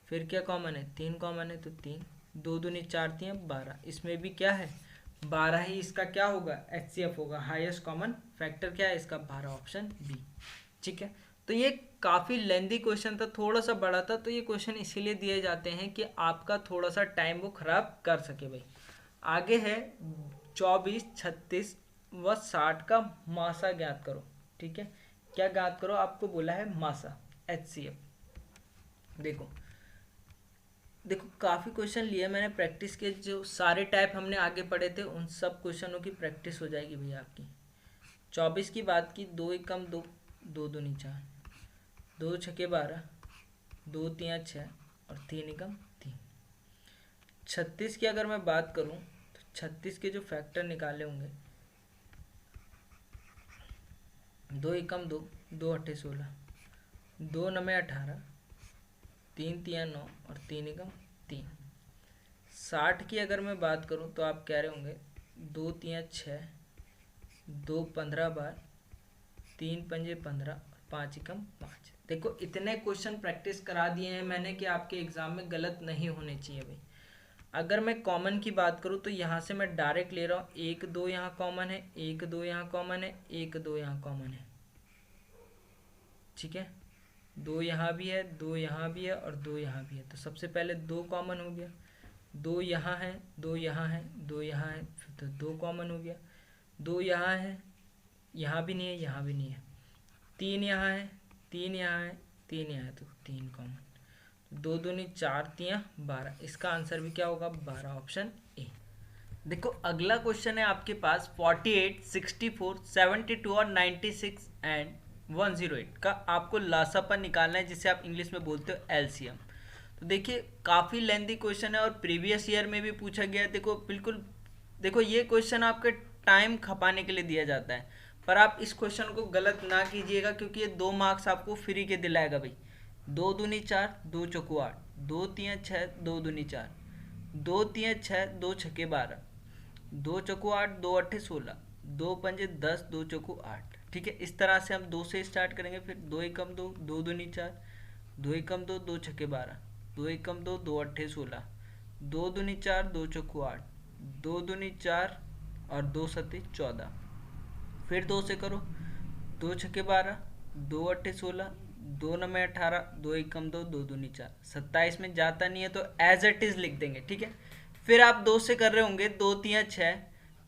फिर क्या कॉमन है? 3 कॉमन है तो 3, 2 दूनी 4 3 12। इसमें भी क्या है? 12 ही इसका क्या होगा? HCF होगा। हाईएस्ट कॉमन फैक्टर क्या है इसका? 12, ऑप्शन बी, ठीक है। तो ये काफ़ी लेंदी क्वेश्चन था, थोड़ा सा बड़ा था, तो ये क्वेश्चन इसीलिए दिए जाते हैं कि आपका थोड़ा सा टाइम वो खराब कर सके भाई। आगे है 24, 36 व 60 का मासा ज्ञात करो, ठीक है। क्या ज्ञात करो? आपको बोला है मासा, HCF। देखो काफ़ी क्वेश्चन लिए मैंने प्रैक्टिस के, जो सारे टाइप हमने आगे पढ़े थे उन सब क्वेश्चनों की प्रैक्टिस हो जाएगी भैया आपकी। 24 की बात की, 2 एकम 2, 2 दूनी 4, 2 छक्के 12, 2 तियां 6 और 3 एकम 3। 36 की अगर मैं बात करूं तो 36 के जो फैक्टर निकाले होंगे, 2 एकम 2, 2 अट्ठे 16, 2 नब्बे 18, 3 तियां 9 और 3 एकम 3। 60 की अगर मैं बात करूं तो आप कह रहे होंगे 2 तियां 6, 2 15 बार, 3 पंजे 15 और 5 एकम 5। देखो इतने क्वेश्चन प्रैक्टिस करा दिए हैं मैंने कि आपके एग्जाम में गलत नहीं होने चाहिए भाई। अगर मैं कॉमन की बात करूं तो यहाँ से मैं डायरेक्ट ले रहा हूँ, 1 2 यहाँ कॉमन है, 1 2 यहाँ कॉमन है, 1 2 यहाँ कॉमन है, ठीक है। 2 यहाँ भी है, 2 यहाँ भी है और 2 यहाँ भी है। तो सबसे पहले 2 कॉमन हो गया, 2 यहाँ है, 2 यहाँ है, 2 यहाँ है, तो 2 कॉमन हो गया। 2 यहाँ है, यहाँ भी नहीं है, यहाँ भी नहीं है। 3 यहाँ है, 3 यहाँ है, 3 यहाँ है, तो 3 कॉमन। 2 दूनी 4 तियां 12। इसका आंसर भी क्या होगा? 12, ऑप्शन ए। देखो अगला क्वेश्चन है आपके पास 48, 64, 72 और 96 एंड 108 का आपको लासापन निकालना है, जिसे आप इंग्लिश में बोलते हो LCM। तो देखिए काफ़ी लेंथी क्वेश्चन है और प्रीवियस ईयर में भी पूछा गया है। देखो बिल्कुल, देखो ये क्वेश्चन आपके टाइम खपाने के लिए दिया जाता है, पर आप इस क्वेश्चन को गलत ना कीजिएगा क्योंकि ये 2 मार्क्स आपको फ्री के दिलाएगा भाई। 2 दूनी 4, 2 चौको 8, 2 तियाँ 6, 2 दूनी 4, 2 तियाँ 6, 2 छक्के 12, 2 चौको 8, 2 अट्ठे 16, 2 पंजे 10, 2 चौको 8। ठीक है, इस तरह से हम 2 से स्टार्ट करेंगे। फिर 2 एकम 2, 2 दूनी 4, 2 एकम 2, 2 छक्के 12, 2 एकम 2, 2 अट्ठे 16, 2 दूनी 4, 2 चौको 8, 2 दूनी 4 और 2 सत्ते 14। फिर 2 से करो, 2 छक्के 12, 2 अट्ठे 16, 2 नमे 18, 2 एकम 2, 2 दूनी 4। 27 में जाता नहीं है तो एज इट इज लिख देंगे। ठीक है, फिर आप 2 से कर रहे होंगे, 2 तियाँ 6,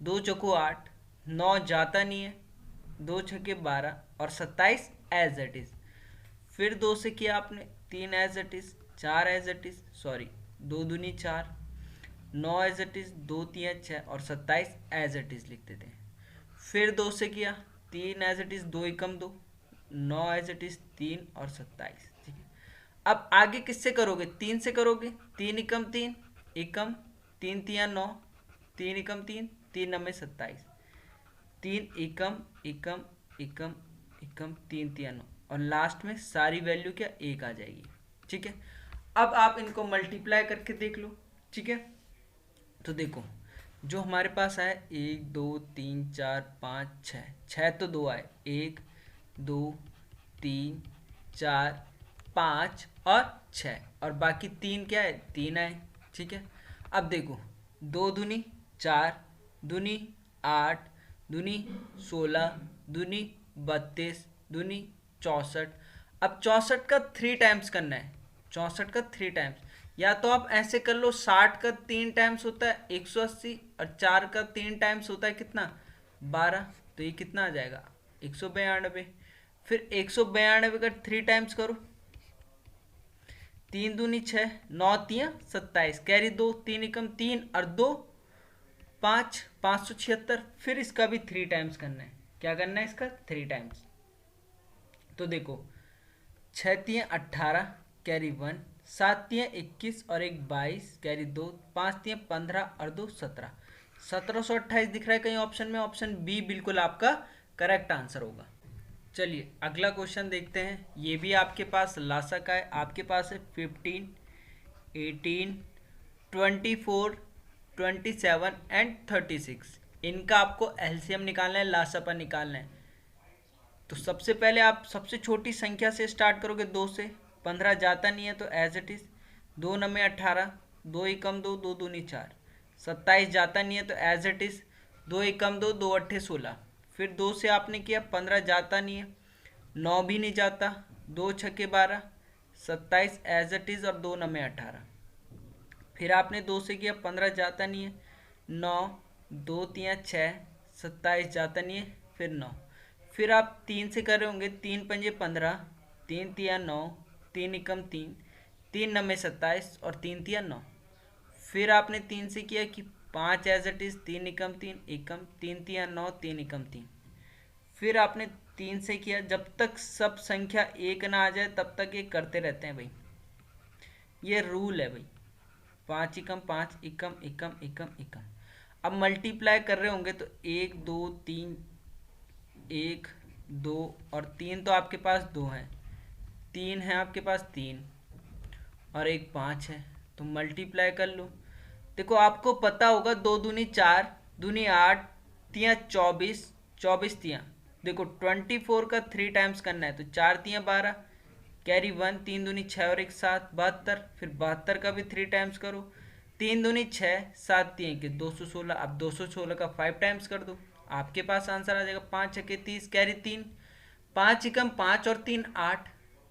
2 चौको 8, 9 जाता नहीं है, 2 छक्के 12 और 27 एज इट इज। फिर 2 से किया आपने, 3 as it is, 4 as it is, sorry 2 दूनी 4, 9 एज इट इज, 2 तियाँ 6 और 27 एज इट इज लिख देते हैं। फिर 2 से किया, 3 एज इट इज, 2 एकम 2, 9 एज इट इज, 3 और 27। ठीक है, अब आगे किससे करोगे? 3 से करोगे, 3 एकम 3, एकम 3 तियाँ 9, 3 एकम 3, 3 नम्बे 27, 3 एकम एकम एकम एकम 3 तियाँ 9 और लास्ट में सारी वैल्यू क्या 1 आ जाएगी। ठीक है, अब आप इनको मल्टीप्लाई करके देख लो। ठीक है, तो देखो जो हमारे पास आए 1 2 3 4 5 6, 6 तो 2 आए, 1 2 3 4 5 और 6 और बाकी 3 क्या है? 3 आए। ठीक है, अब देखो 2 दूनी 4, दूनी 8, दूनी 16, दूनी 32, दूनी 64। अब 64 का 3 टाइम्स करना है, 64 का 3 टाइम्स, या तो आप ऐसे कर लो 60 का 3 टाइम्स होता है 180 और 4 का 3 टाइम्स होता है कितना? 12। तो ये कितना आ जाएगा? 192। फिर 192 का 3 टाइम्स करो, 3 दूनी 6, 9 तियाँ 27, कैरी 2, 3 एकम 3 और 2 5, 576। फिर इसका भी 3 टाइम्स करना है। क्या करना है इसका? 3 टाइम्स। तो देखो 6 तियाँ 18, कैरी 1, 7 तियाँ 21 और 1 22, कैरी 2, 5 तियाँ 15 और 2 17। 1728 दिख रहा है कहीं ऑप्शन में? ऑप्शन बी बिल्कुल आपका करेक्ट आंसर होगा। चलिए अगला क्वेश्चन देखते हैं। ये भी आपके पास लासा का है। आपके पास है 15, 18, 24, 27 एंड 36। इनका आपको एलसीएम निकालना है, लासा पर निकालना है। तो सबसे पहले आप सबसे छोटी संख्या से स्टार्ट करोगे, 2 से। 15 जाता नहीं है तो एज इट इज, 2 नम्बे 18, 2 एकम 2, 2 दूनी 4। 27 जाता नहीं है तो एज इट इज, 2 एकम 2, 2 अट्ठे 16। फिर 2 से आपने किया, 15 जाता नहीं है, 9 भी नहीं जाता, 2 छक्के 12, 27 एज इट इज और 2 नम्बे 18। फिर आपने 2 से किया, 15 जाता नहीं है, 9, 2 तियाँ 6, 27 जाता नहीं है, फिर 9। फिर आप 3 से कर रहे होंगे, 3 पंजे 15, 3 तियाँ 9, 3 एकम 3, 3 नम्बे 27 और 3 तियाँ 9। फिर आपने 3 से किया कि 5 एज इट इज, 3 एकम 3, एकम 3 तियाँ 9, 3 एकम 3। फिर आपने 3 से किया, जब तक सब संख्या 1 ना आ जाए तब तक ये करते रहते हैं भाई, ये रूल है भाई। 5 एकम 5, एकम एकम एकम एकम। अब मल्टीप्लाई कर रहे होंगे तो 1 2 3, 1 2 और 3 तो आपके पास 2 हैं, 3 है आपके पास 3 और 1 5 है, तो मल्टीप्लाई कर लो। देखो आपको पता होगा 2 दूनी 4, दूनी 8, तियाँ 24, 24 तियाँ। देखो 24 का 3 टाइम्स करना है तो 4 तियाँ 12, कैरी 1, 3 दूनी 6 और 1 7, 72। फिर 72 का भी 3 टाइम्स करो, 3 दूनी 6, 7 तियाँ के 216। अब 216 का 5 टाइम्स कर दो, आपके पास आंसर आ जाएगा 5 छक्के 30, कैरी 3, 5 एकम 5 और 3 8,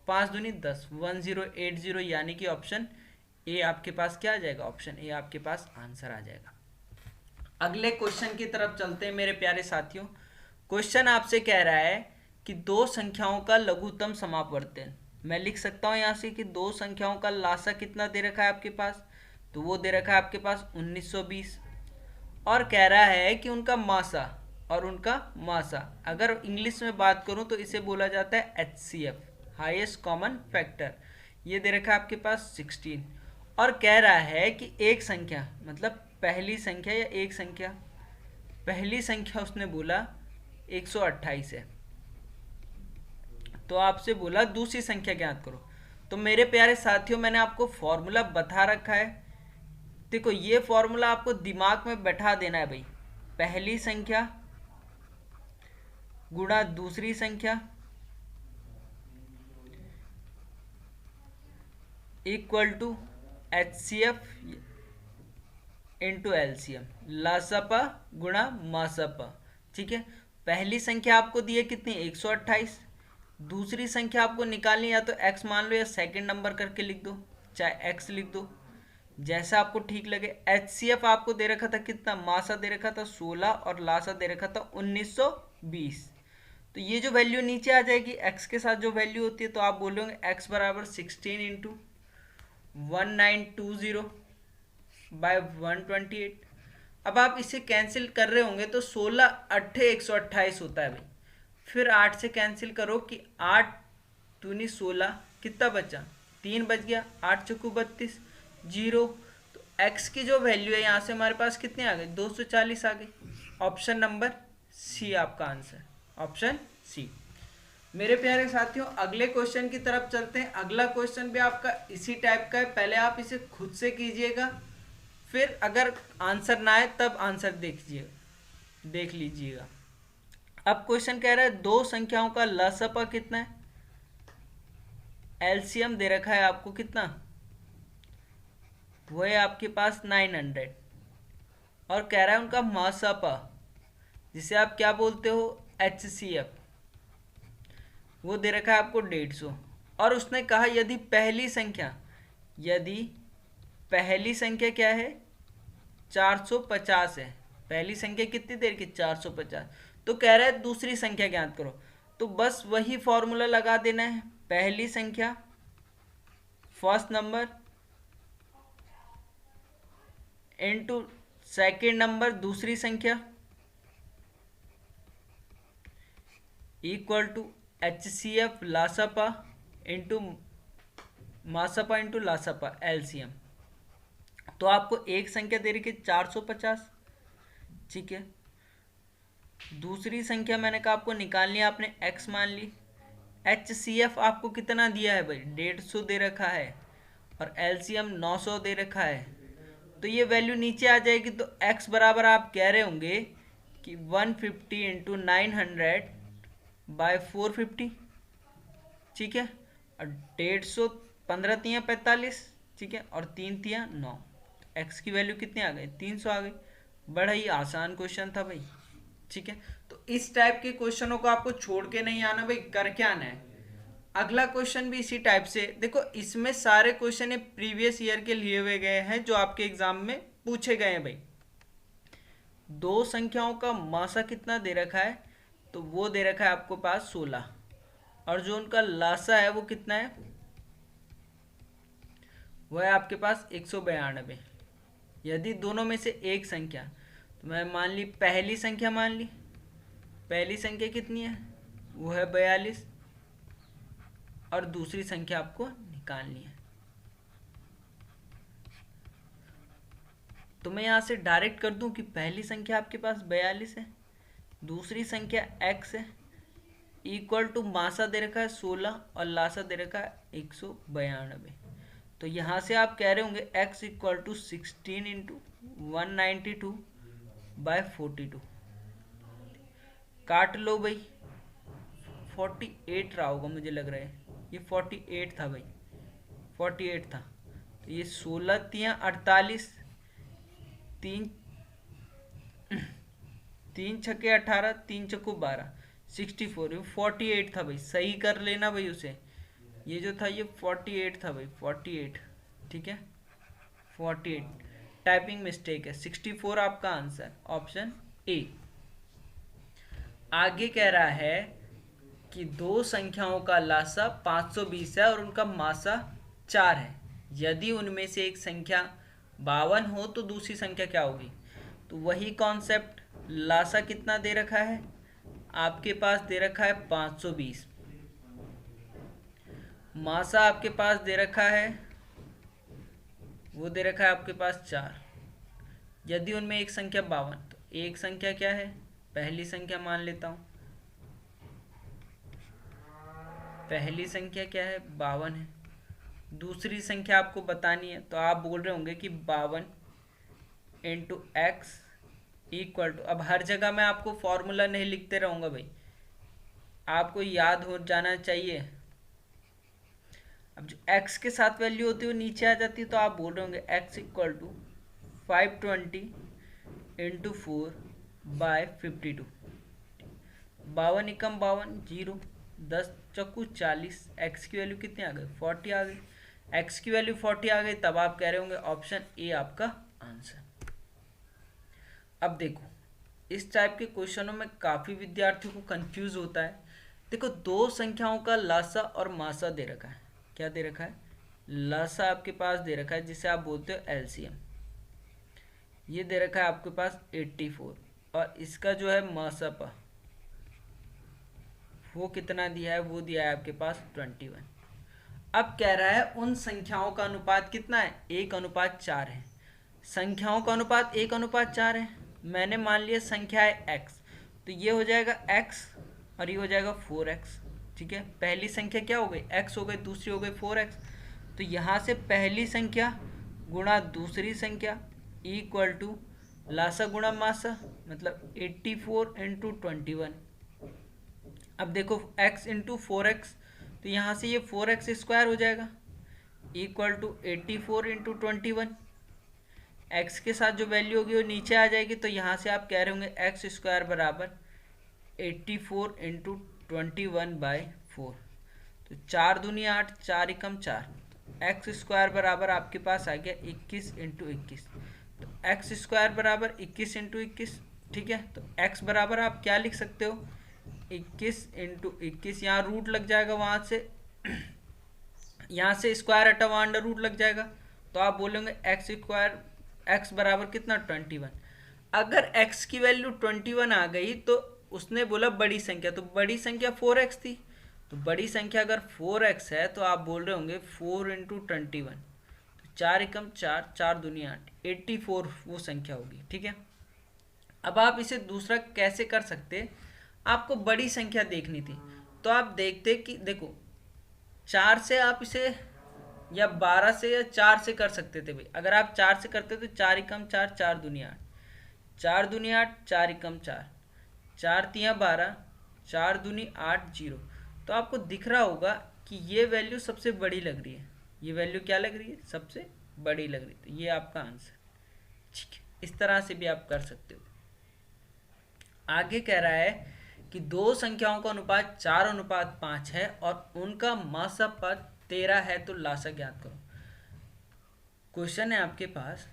5 दूनी 10, 1080, यानी कि ऑप्शन ए आपके पास क्या आ जाएगा? ऑप्शन ए आपके पास आंसर आ जाएगा। अगले क्वेश्चन की तरफ चलते हैं मेरे प्यारे साथियों। क्वेश्चन आपसे कह रहा है कि 2 संख्याओं का लघुत्तम समापवर्तन। मैं लिख सकता हूँ यहाँ से कि 2 संख्याओं का लासा कितना दे रखा है आपके पास? तो वो दे रखा है आपके पास 1920, और कह रहा है कि उनका मासा और उनका मासा, अगर इंग्लिश में बात करूँ तो इसे बोला जाता है HCF, हाईएस्ट कॉमन फैक्टर, ये दे रखा है आपके पास 16, और कह रहा है कि एक संख्या मतलब पहली संख्या या एक संख्या, पहली संख्या उसने बोला 128 है, तो आपसे बोला दूसरी संख्या ज्ञात करो। तो मेरे प्यारे साथियों, मैंने आपको फॉर्मूला बता रखा है। देखो ये फॉर्मूला आपको दिमाग में बैठा देना है भाई। पहली संख्या गुणा दूसरी संख्या equal to HCF into LCM, लासपा गुणा मासपा। ठीक है, पहली संख्या आपको दी है कितनी, 128। दूसरी संख्या आपको निकालनी, या तो x मान लो या सेकंड नंबर करके लिख दो, चाहे x लिख दो, जैसा आपको ठीक लगे। HCF आपको दे रखा था कितना, मासा दे रखा था 16 और लासा दे रखा था 1920। तो ये जो वैल्यू नीचे आ जाएगी x के साथ जो वैल्यू होती है, तो आप बोलोगे x बराबर 16 इंटू 1920 बाय 128। अब आप इसे कैंसिल कर रहे होंगे तो 16 अट्ठे 128 होता है भाई। फिर 8 से कैंसिल करो कि 8 दूनी 16, कितना बचा, 3 बच गया, 8 चौकू 32, 0। तो x की जो वैल्यू है यहाँ से हमारे पास कितने आ गए, 240 आ गई। ऑप्शन नंबर सी आपका आंसर, ऑप्शन सी। मेरे प्यारे साथियों, अगले क्वेश्चन की तरफ चलते हैं। अगला क्वेश्चन भी आपका इसी टाइप का है, पहले आप इसे खुद से कीजिएगा, फिर अगर आंसर ना आए तब आंसर देख लीजिएगा। अब क्वेश्चन कह रहा है दो संख्याओं का लसपा कितना है। एलसीएम दे रखा है आपको कितना, वो है आपके पास 900, और कह रहा है उनका मासपा, जिसे आप क्या बोलते हो, HCF, वो दे रखा है आपको 150। और उसने कहा यदि पहली संख्या क्या है, 450 है। पहली संख्या कितनी देर की, 450। तो कह रहा है दूसरी संख्या ज्ञात करो। तो बस वही फॉर्मूला लगा देना है, पहली संख्या first number into second number दूसरी संख्या इक्वल टू HCF लासपा इंटू मासपा इंटू लासपा LCM। तो आपको एक संख्या दे रही है 450, ठीक है। दूसरी संख्या मैंने कहा आपको निकालनी है, आपने x मान ली। HCF आपको कितना दिया है भाई, 150 दे रखा है, और LCM 900 दे रखा है। तो ये वैल्यू नीचे आ जाएगी। तो x बराबर आप कह रहे होंगे कि 150 इंटू 900 बाय 450, ठीक है। और 150, 15 तियाँ 45, ठीक है, और 3 तियाँ 9। x की वैल्यू कितनी आ गई, 300 आ गई। बड़ा ही आसान क्वेश्चन था भाई, ठीक है। तो इस टाइप के क्वेश्चनों को आपको छोड़ के नहीं आना भाई, करके आना है। अगला क्वेश्चन भी इसी टाइप से, देखो इसमें सारे क्वेश्चन प्रीवियस ईयर के लिए हुए गए हैं जो आपके एग्जाम में पूछे गए हैं भाई। दो संख्याओं का मासा कितना दे रखा है, तो वो दे रखा है आपको पास 16, और जो उनका लासा है वो कितना है, वो है आपके पास 192। यदि दोनों में से एक संख्या, तो मैं मान ली पहली संख्या मान ली, पहली संख्या कितनी है, वो है 42, और दूसरी संख्या आपको निकालनी है। तो मैं यहाँ से डायरेक्ट कर दूं कि पहली संख्या आपके पास 42 है, दूसरी संख्या x है, इक्वल टू मासा दे रखा है 16 और लासा दे रखा है 192। तो यहाँ से आप कह रहे होंगे x equal to 16 into 192 by 42। काट लो भाई, 48 रहा होगा मुझे लग रहा है, ये 48 था भाई, 48 था। तो ये 16 तियाँ 48, 3 छक्के 18, 3 चक्कू 12, 64, ये 48 था भाई। सही कर लेना भाई उसे, ये जो था ये 48 था भाई, 48, ठीक है, 48 टाइपिंग मिस्टेक है। 64 आपका आंसर, ऑप्शन ए। आगे कह रहा है कि दो संख्याओं का लासा 520 है और उनका मासा 4 है। यदि उनमें से एक संख्या 52 हो तो दूसरी संख्या क्या होगी। तो वही कॉन्सेप्ट, लासा कितना दे रखा है आपके पास, दे रखा है 520, मासा आपके पास दे रखा है, वो दे रखा है आपके पास 4। यदि उनमें एक संख्या 52, तो एक संख्या क्या है, पहली संख्या मान लेता हूँ, पहली संख्या क्या है, 52 है। दूसरी संख्या आपको बतानी है, तो आप बोल रहे होंगे कि 52 इंटू एक्स इक्वल टू, अब हर जगह मैं आपको फॉर्मूला नहीं लिखते रहूँगा भाई, आपको याद हो जाना चाहिए। अब जो x के साथ वैल्यू होती है वो नीचे आ जाती है, तो आप बोल रहे होंगे x इक्वल टू 520 इंटू 4/52। 52 एकम 52, 0, 10 चक्कू 40, x की वैल्यू कितनी आ गई, 40 आ गई। x की वैल्यू 40 आ गई, तब आप कह रहे होंगे ऑप्शन ए आपका आंसर। अब देखो, इस टाइप के क्वेश्चनों में काफ़ी विद्यार्थियों को कंफ्यूज होता है। देखो, दो संख्याओं का लासा और मासा दे रखा है। क्या दे रखा है, लासा आपके पास दे रखा है, जिसे आप बोलते हो एलसीएम। ये दे रखा है आपके पास 84, और इसका जो है मासापा वो कितना दिया है, वो दिया है आपके पास 21। अब कह रहा है उन संख्याओं का अनुपात कितना है, 1:4 है। संख्याओं का अनुपात 1:4 है। मैंने मान लिया संख्या है x, तो ये हो जाएगा x और ये हो जाएगा 4x। ठीक है, पहली संख्या क्या हो गई, x हो गई, दूसरी हो गई 4x। तो यहाँ से पहली संख्या गुणा दूसरी संख्या इक्वल टू लासा गुणा मासा, मतलब 84 इंटू 21। अब देखो x इंटू 4x, तो यहाँ से ये 4x स्क्वायर हो जाएगा इक्वल टू 84 इंटू 21। x के साथ जो वैल्यू होगी वो नीचे आ जाएगी, तो यहाँ से आप कह रहे होंगे एक्स स्क्वायर बराबर 84 इंटू 21/4। तो 4 दूनी 8, 4 एकम 4, एक्स स्क्वायर बराबर आपके पास आ गया 21 इंटू 21। तो एक्स स्क्वायर बराबर 21 इंटू 21। ठीक है, तो x बराबर आप क्या लिख सकते हो, 21 इंटू 21, यहाँ रूट लग जाएगा, वहाँ से यहाँ से स्क्वायर हटा वहाँ अंडर रूट लग जाएगा, तो आप बोलेंगे एक्स स्क्वायर, एक्स बराबर कितना 21। अगर x की वैल्यू 21 आ गई तो उसने बोला बड़ी संख्या, तो बड़ी संख्या 4x थी, तो बड़ी संख्या अगर 4x है तो आप बोल रहे होंगे 4 इंटू 21, तो 4 एकम 4, 4 दूनी 8, 84 वो संख्या होगी। ठीक है, अब आप इसे दूसरा कैसे कर सकते, आपको बड़ी संख्या देखनी थी, तो आप देखते कि देखो 4 से आप इसे, या 12 से या 4 से कर सकते थे भाई। अगर आप 4 से करते तो 4 एकम 4, 4 दूनी 8, 4 दूनी 8, 4 एकम 4, 4 तिया 12, 4 दूनी 8, 0। तो आपको दिख रहा होगा कि ये वैल्यू सबसे बड़ी लग रही है, ये वैल्यू क्या लग रही है, सबसे बड़ी लग रही है, तो ये आपका आंसर। ठीक है, इस तरह से भी आप कर सकते हो। आगे कह रहा है कि दो संख्याओं का अनुपात 4:5 है और उनका मासापा 13 है, तो लासा ज्ञात करो। क्वेश्चन है आपके पास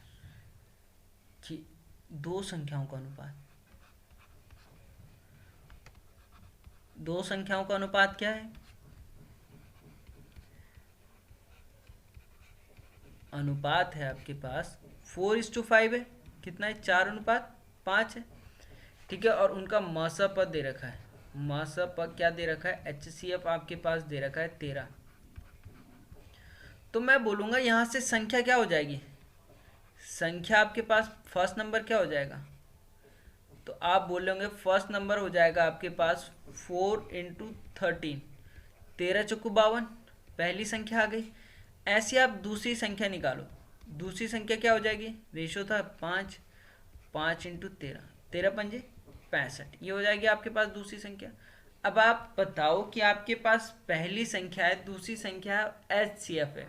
कि दो संख्याओं का अनुपात, दो संख्याओं का अनुपात क्या है, अनुपात है आपके पास 4:5 है, कितना है, 4:5 है। ठीक है, और उनका मासापा दे रखा है, मासापा क्या दे रखा है, HCF आपके पास दे रखा है 13। तो मैं बोलूँगा यहाँ से संख्या क्या हो जाएगी, संख्या आपके पास फर्स्ट नंबर क्या हो जाएगा, तो आप बोलेंगे फर्स्ट नंबर हो जाएगा आपके पास 4 इंटू 13, 13 चौको 52, पहली संख्या आ गई। ऐसी आप दूसरी संख्या निकालो, दूसरी संख्या क्या हो जाएगी, रेशो था 5, 5 इंटू 13, 13 पंजे 65, ये हो जाएगी आपके पास दूसरी संख्या। अब आप बताओ कि आपके पास पहली संख्या है, दूसरी संख्या HCF है,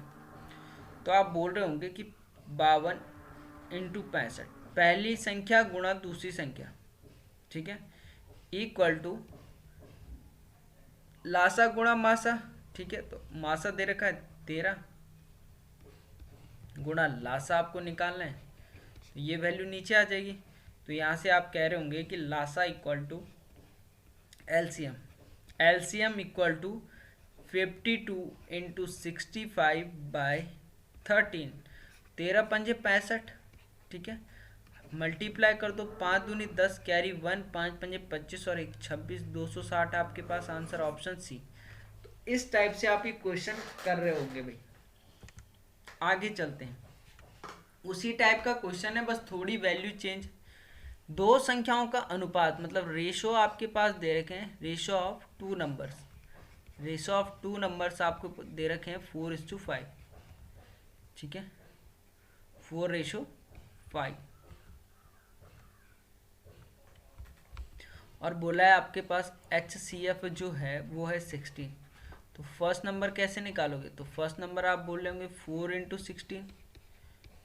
तो आप बोल रहे होंगे कि 52 इंटू 65, पहली संख्या गुणा दूसरी संख्या, ठीक है, इक्वल टू लासा गुणा मासा। ठीक है, तो मासा दे रखा है 13 गुणा लासा आपको निकालना है, तो ये वैल्यू नीचे आ जाएगी। तो यहाँ से आप कह रहे होंगे कि लासा equal to LCM, LCM equal to 52 into 65/13, 13 पंजे 65। ठीक है, मल्टीप्लाई कर दो, 5 दूनी 10, कैरी 1, 5 पंजे 25 और 1 26, 260 आपके पास आंसर ऑप्शन सी। तो इस टाइप से आप ये क्वेश्चन कर रहे होंगे भाई। आगे चलते हैं, उसी टाइप का क्वेश्चन है, बस थोड़ी वैल्यू चेंज। दो संख्याओं का अनुपात, मतलब रेशो आपके पास दे रखे हैं, ratio of two numbers, ratio of two numbers आपको दे रखे हैं 4:5, ठीक है, 4:5, और बोला है आपके पास HCF जो है वो है 16। तो फर्स्ट नंबर कैसे निकालोगे, तो फर्स्ट नंबर आप बोल लेंगे 4×16,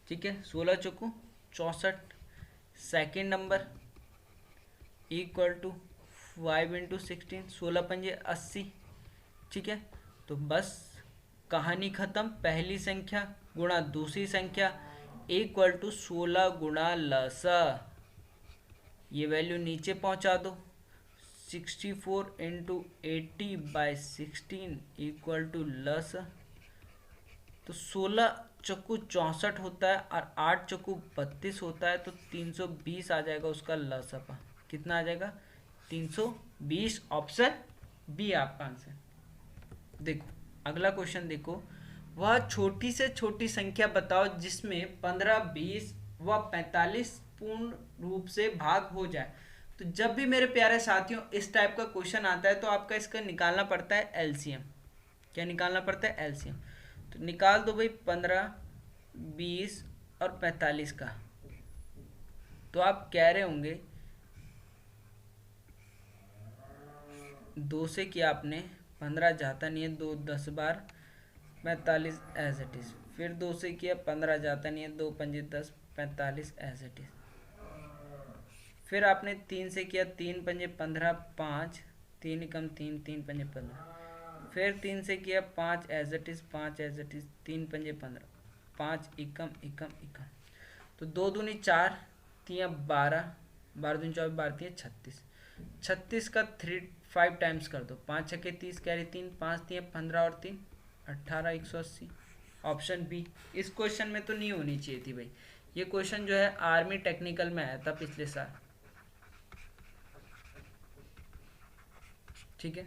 ठीक है, 16 चौको 64। सेकेंड नंबर इक्वल टू 5×16, 16×5 80, ठीक है। तो बस कहानी ख़त्म, पहली संख्या गुणा दूसरी संख्या इक्वल टू 16 गुणा लसा, ये वैल्यू नीचे पहुंचा दो, 64×80/16 इक्वल टू लस, तो 16 चक्कू 64 होता है और 8 चक्कू 32 होता है, तो 320 आ जाएगा उसका लसपा। कितना आ जाएगा, 320। ऑप्शन बी आपका आंसर। देखो अगला क्वेश्चन देखो, वह छोटी से छोटी संख्या बताओ जिसमें 15, 20 व 45 पूर्ण रूप से भाग हो जाए। तो जब भी मेरे प्यारे साथियों इस टाइप का क्वेश्चन आता है तो आपका इसका निकालना पड़ता है एलसीएम। क्या निकालना पड़ता है, एलसीएम। तो निकाल दो भाई 15, 20 और 45 का। तो आप कह रहे होंगे 2 से किया आपने, 15 जाता नहीं है, 2 10 बार 45 एज इट इज़। फिर 2 से किया, 15 जाता नहीं है, 2 पंजे 10, 45 एज इट इज़। फिर आपने 3 से किया, 3 पंजे 15, 5, 3 एकम 3, 3 पंजे 15। फिर 3 से किया, 5 as it is, 5 as it is, 3 पंजे 15, 5 एकम एकम एकम। तो 2 दूनी 4, 3 12, 12 दूनी 24, 12 3 36। 36 का 5 टाइम्स कर दो, 5 छक्के 30, कैरी 3, 5 3 15 और 3 18, 180। Option B. इस क्वेश्चन में तो नहीं होनी चाहिए थी भाई, ये क्वेश्चन जो है आर्मी टेक्निकल में आया था पिछले साल, ठीक है।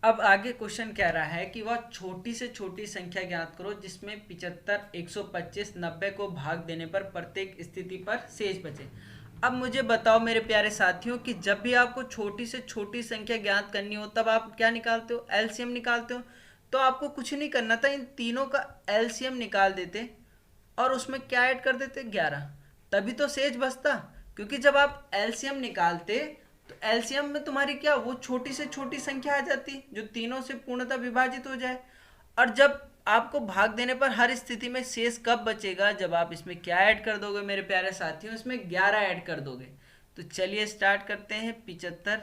अब आगे क्वेश्चन कह रहा है कि वह छोटी से छोटी संख्या ज्ञात करो जिसमें 75, 125, 90 को भाग देने पर प्रत्येक स्थिति पर शेष बचे। अब मुझे बताओ मेरे प्यारे साथियों कि जब भी आपको छोटी से छोटी संख्या ज्ञात करनी हो तब आप क्या निकालते हो, एलसीएम निकालते हो। तो आपको कुछ नहीं करना था, इन तीनों का एलसीएम निकाल देते और उसमें क्या ऐड कर देते, 11, तभी तो शेष बचता। क्योंकि जब आप एलसीएम निकालते तो एलसीएम में तुम्हारी क्या, वो छोटी से छोटी संख्या आ जाती जो तीनों से पूर्णतः विभाजित हो जाए। और जब आपको भाग देने पर हर स्थिति में शेष कब बचेगा, जब आप इसमें क्या ऐड कर दोगे मेरे प्यारे साथियों, इसमें 11 ऐड कर दोगे। तो चलिए स्टार्ट करते हैं। 75,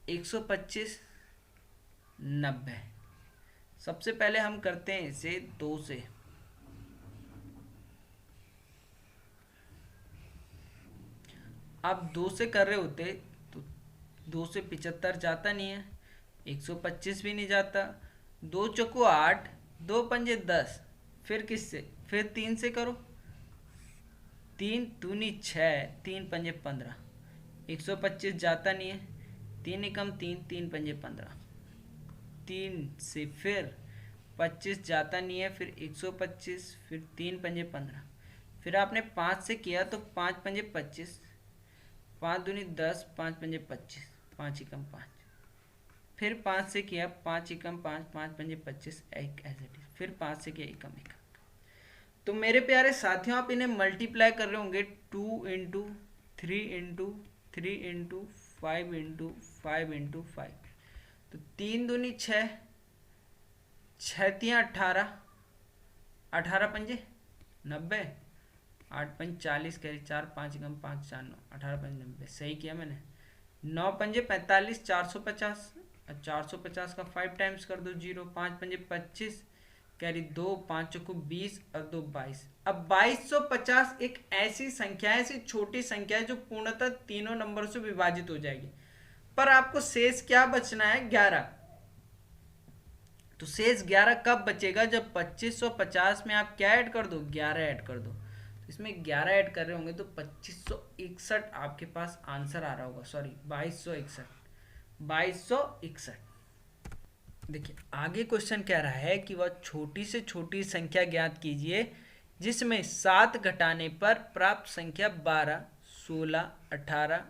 125, 90। सबसे पहले हम करते हैं इसे 2 से। आप 2 से कर रहे होते तो 2 से 75 जाता नहीं है, 125 भी नहीं जाता, 2 चौको 8, 2 पंजे 10। फिर किससे, फिर 3 से करो, 3 दूनी 6, 3 पंजे 15, 125 जाता नहीं है, 3 एकम 3, 3 पंजे 15, 3 से फिर 25 जाता नहीं है, फिर 125, फिर 3 पंजे 15। फिर आपने 5 से किया तो 5 पंजे 25, 5 दूनी 10, 5 पंजे 25, 5 एकम 5। फिर 5 से किया, 5 एकम 5, 5 पंजे 25, एक एज इट इज। फिर 5 से किया, एकम एकम। तो मेरे प्यारे साथियों आप इन्हें मल्टीप्लाई कर रहे होंगे 2 into 3 into 3 into 5 into 5 into 5। तो 3 दूनी 6, 6 3 18, 18 पंजे 90, 8 पंज 40, कैरी 4, 5 एकम 5 4 9, 18 पंज 90। सही किया मैंने। 9 पंजे 45, 450, 450 का 5 टाइम्स कर दो 0, 5 पंजे 25, कैरी 2, 5 चौको 20 और 2 22। अब 2250 एक ऐसी संख्या है, ऐसी छोटी संख्या है जो पूर्णतः तीनों नंबर से विभाजित हो जाएगी, पर आपको शेष क्या बचना है, 11। तो शेष 11 कब बचेगा, जब 2550 में आप क्या ऐड कर दो, 11 ऐड कर दो। इसमें 11 ऐड कर रहे होंगे तो 2561 आपके पास आंसर आ रहा होगा, सॉरी 2261, 2261। देखिए आगे क्वेश्चन कह रहा है कि वह छोटी से छोटी संख्या ज्ञात कीजिए जिसमें 7 घटाने पर प्राप्त संख्या 12, 16, 18,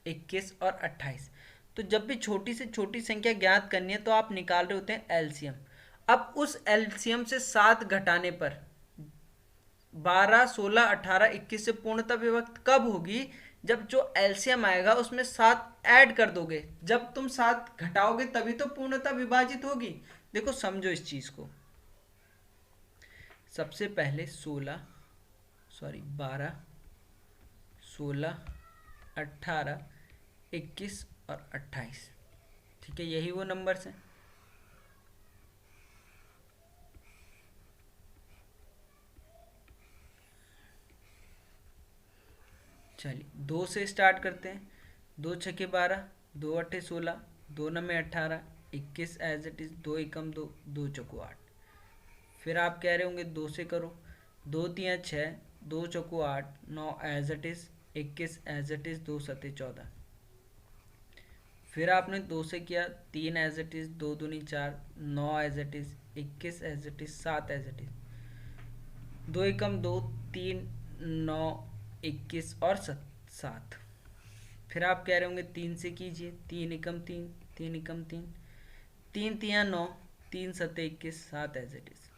21 और 28। तो जब भी छोटी से छोटी संख्या ज्ञात करनी है तो आप निकाल रहे होते हैं एलसीएम। अब उस एलसीएम से 7 घटाने पर 12, 16, 18, 21 से पूर्णतः विभक्त कब होगी? जब जो एलसीएम आएगा उसमें 7 ऐड कर दोगे। जब तुम 7 घटाओगे तभी तो पूर्णतः विभाजित होगी। देखो समझो इस चीज को। सबसे पहले 12, 16, 18, 21 और 28। ठीक है, यही वो नंबर्स हैं। चलिए 2 से स्टार्ट करते हैं। 2 छके 12, 2 अट्ठे 16, 2 नमे 18, 21 एज इट इज, 2 एकम 2, 2 चौको 8। फिर आप कह रहे होंगे 2 से करो। 2 तियां 6, 2 चौको 8, 9 as it is, 21 as it is, 2 सते 14। फिर आपने 2 से किया, 3 एज इट इज, 2 दूनी 4, 9 as it is, 21 as it is, 7 as it is, 2 एकम 2, 3, 9, 21 और 7। फिर आप कह रहे होंगे 3 से कीजिए। 3 एकम 3, 3 एकम 3, 3 तियां 9, 3 सते 21, 7 एज इट इज।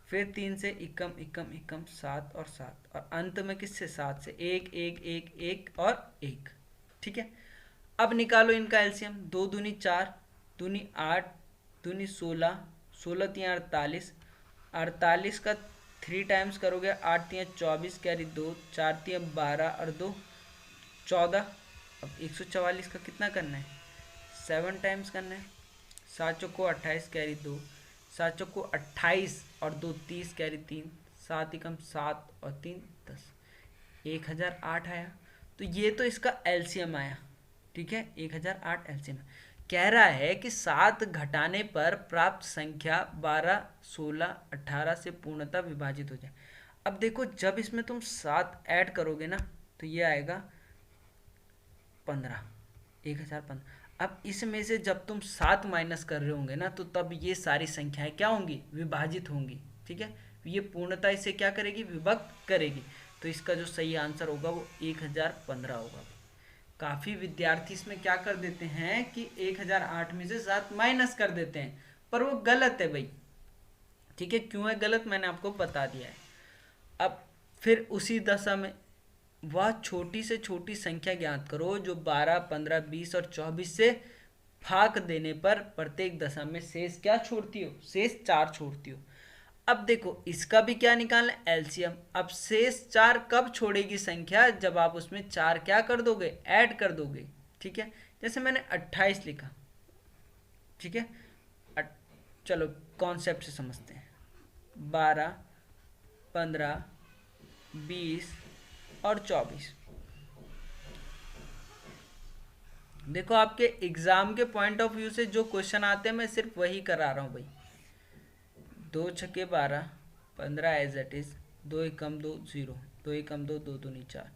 फिर 3 से एकम एकम एकम 7 और 7, और अंत में किससे? 7 से 1 1 1 1 और 1। ठीक है, अब निकालो इनका एलसीएम। 2 दूनी 4, दूनी 8, दूनी 16, 16 तियां 48, 48 का 3 टाइम्स करोगे, 8 तियां 24 कैरी 2, 4 तियां 12 और 2 14। अब 144 का कितना करना है? 7 टाइम्स करना है। 7 चौको 28 कैरी 2, 7 चौको 28 और 2 30 कैरी 3, 7 एकम 7 और 3 10, 1008 आया। तो ये तो इसका एलसीएम आया। ठीक है, 1008 एलसीएम। कह रहा है कि 7 घटाने पर प्राप्त संख्या 12, 16, 18 से पूर्णतः विभाजित हो जाए। अब देखो जब इसमें तुम 7 ऐड करोगे ना तो ये आएगा 15, 1015। अब इसमें से जब तुम 7 माइनस कर रहे होंगे ना तो तब ये सारी संख्याएं क्या होंगी? विभाजित होंगी। ठीक है, ये पूर्णतः इसे क्या करेगी? विभक्त करेगी। तो इसका जो सही आंसर होगा वो 1015 होगा। काफ़ी विद्यार्थी इसमें क्या कर देते हैं कि 1008 में से 7 माइनस कर देते हैं, पर वो गलत है भाई। ठीक है, क्यों है गलत मैंने आपको बता दिया है। अब फिर उसी दशा में वह छोटी से छोटी संख्या ज्ञात करो जो 12, 15, 20 और 24 से भाग देने पर प्रत्येक दशा में शेष क्या छोड़ती हो? शेष 4 छोड़ती हो। अब देखो इसका भी क्या निकालना है? एलसीएम। अब शेष 4 कब छोड़ेगी संख्या? जब आप उसमें 4 क्या कर दोगे? ऐड कर दोगे। ठीक है, जैसे मैंने 28 लिखा। ठीक है, चलो कॉन्सेप्ट से समझते हैं। 12, 15, 20 और 24। देखो आपके एग्जाम के पॉइंट ऑफ व्यू से जो क्वेश्चन आते हैं मैं सिर्फ वही करा रहा हूँ भाई। 2 छके 12, 15 एज इट इज, 2 एकम 2 0, 2 एकम 2, 2 दूनी 4,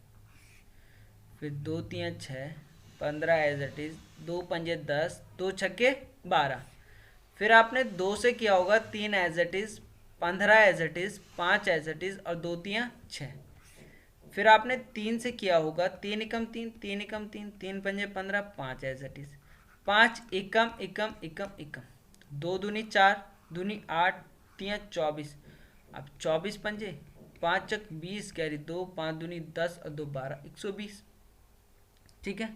फिर 2 तियां 6, 15 एज इट इज, 2 पंजे 10, 2 छक्के 12। फिर आपने 2 से किया होगा 3 as it is, 15 as it is, 5 as it is और 2 तियां 6। फिर आपने 3 से किया होगा 3 एकम 3, 3 एकम 3, 3 पंजे 15, 5 एज इट इज, 5 एकम एकम एकम एकम, 2 दूनी 4, दूनी 8, तियां 24। अब 24 पंजे 5 चक 20 कैरी 2, 5 दूनी 10 और 2 12, 120। ठीक है,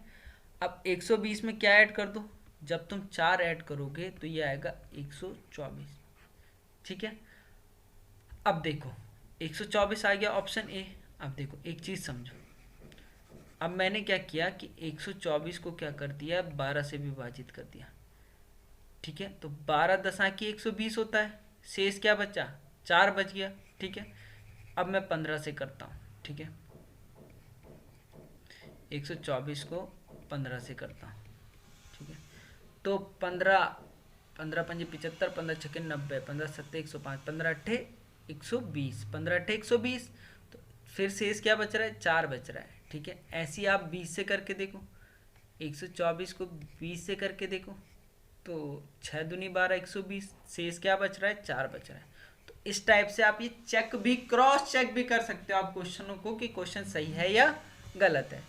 अब 120 में क्या ऐड कर दो? जब तुम 4 ऐड करोगे तो ये आएगा 124। ठीक है, अब देखो 124 आ गया ऑप्शन ए। अब देखो एक चीज़ समझो। अब मैंने क्या किया कि 124 को क्या कर दिया? 12 से विभाजित कर दिया। ठीक है, तो 12 दशा की 120 होता है। शेष क्या बचा? 4 बच गया। ठीक है, अब मैं 15 से करता हूँ। ठीक है, 124 को 15 से करता हूँ। ठीक है, तो 15 15 पंजे 75, 15 छक्के 90, 15 सत्ते 105, 15 अट्ठे 120, 15 अट्ठे 120। तो फिर शेष क्या बच रहा है? 4 बच रहा है। ठीक है, ऐसे ही आप 20 से करके देखो, 124 को 20 से करके देखो। तो 6 दूनी 12 120, शेष क्या बच रहा है, 4 बच रहा है। तो इस टाइप से आप ये चेक भी, क्रॉस चेक भी कर सकते हो आप क्वेश्चनों को कि क्वेश्चन सही है या गलत है।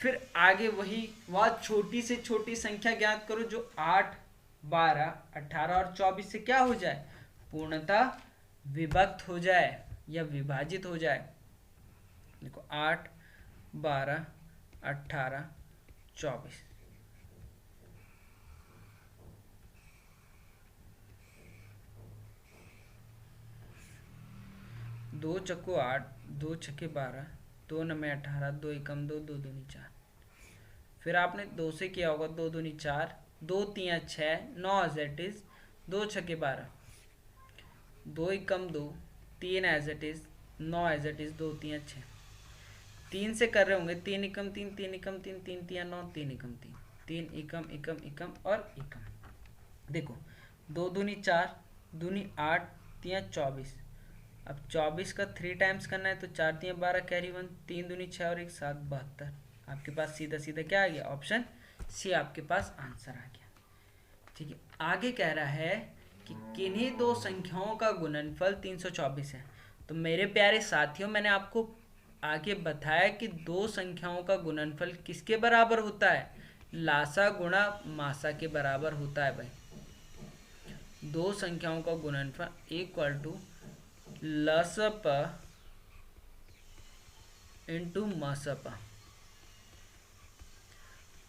फिर आगे वही वह छोटी से छोटी संख्या ज्ञात करो जो 8 12 18 और 24 से क्या हो जाए, पूर्णतः विभक्त हो जाए या विभाजित हो जाए। देखो 8 12 18 24, 2 चक्को 8, 2 छक्के 12, 2 नमे 18, 2 एकम 2, 2 दूनी 4। फिर आपने 2 से किया होगा, 2 दूनी 4, 2 तियाँ 6, 9 एज इट इज, 2 छक्के 12, 2 एकम 2, 3 as it is, 9 as it is, 2 तियाँ 6। 3 से कर रहे होंगे, 3 एकम 3, 3 एकम 3, 3 तियाँ 9, 3 एकम 3, 3 एकम एकम एकम और एकम। देखो 2 दूनी 4, दूनी 8, तियाँ 24। अब 24 का 3 टाइम्स करना है तो 4 तियाँ 12, कैरी 1, 3 दूनी 6 और 1 7 72। आपके पास सीधा सीधा क्या आ गया, ऑप्शन सी आपके पास आंसर आ गया। ठीक है, आगे कह रहा है कि किन्हीं दो संख्याओं का गुणनफल 324 है। तो मेरे प्यारे साथियों, मैंने आपको आगे बताया कि दो संख्याओं का गुणनफल किसके बराबर होता है, लासा गुणा मासा के बराबर होता है भाई। दो संख्याओं का गुणनफल इक्वल टू लसप इंटू मसप।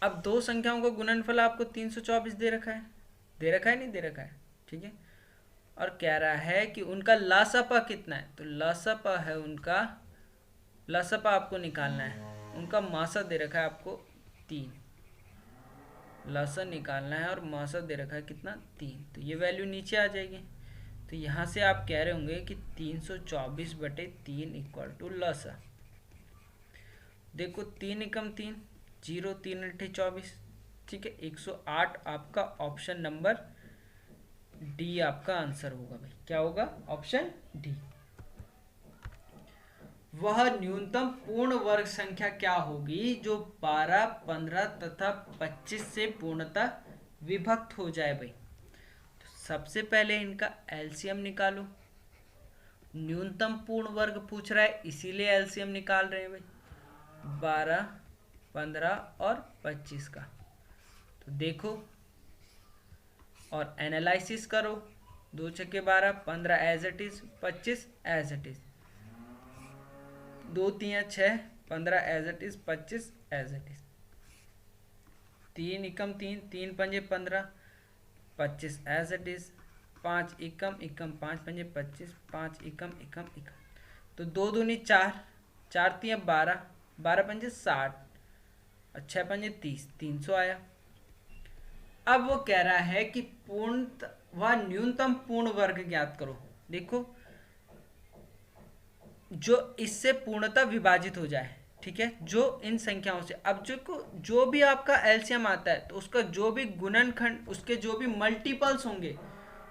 अब दो संख्याओं का गुणनफल आपको 324 दे रखा है, दे रखा है नहीं दे रखा है, ठीक है। और कह रहा है कि उनका लसपा कितना है, तो लसपा है उनका, लसपा आपको निकालना है। उनका मासा दे रखा है आपको 3, लसा निकालना है और मासा दे रखा है कितना 3, तो ये वैल्यू नीचे आ जाएगी। तो यहाँ से आप कह रहे होंगे कि 324/3 इक्वल टू लसा। देखो 3 एकम 3, 0 3 अट्ठे 24, ठीक है। 108 आपका ऑप्शन नंबर डी आपका आंसर होगा भाई। क्या होगा, ऑप्शन डी। वह न्यूनतम पूर्ण वर्ग संख्या क्या होगी जो 12 15 तथा 25 से पूर्णतः विभक्त हो जाए भाई। तो सबसे पहले इनका एलसीएम निकालो। न्यूनतम पूर्ण वर्ग पूछ रहा है इसीलिए एलसीएम निकाल रहे हैं भाई, 12 15 और 25 का। तो देखो और एनालिसिस करो, 2 छक्के 12, 15 as it is, 25 as it is, 2 तियाँ 6, 15 as it is, 25 as it is, 3 एकम 3, 3 पंजे 15, 25 एज इट इज, 5 एकम एकम 5 पंजे 25, 5 एकम एकम एकम। तो 2 दूनी 4, 4 तियाँ 12, 12 पंजे 60 और 6 पंजे 30, 300 आया। अब वो कह रहा है कि पूर्ण व न्यूनतम पूर्ण वर्ग ज्ञात करो। देखो जो इससे पूर्णतः विभाजित हो जाए, ठीक है, जो इन संख्याओं से। अब जो भी आपका एलसीएम आता है तो उसका जो भी गुणनखंड, उसके जो भी मल्टीपल्स होंगे,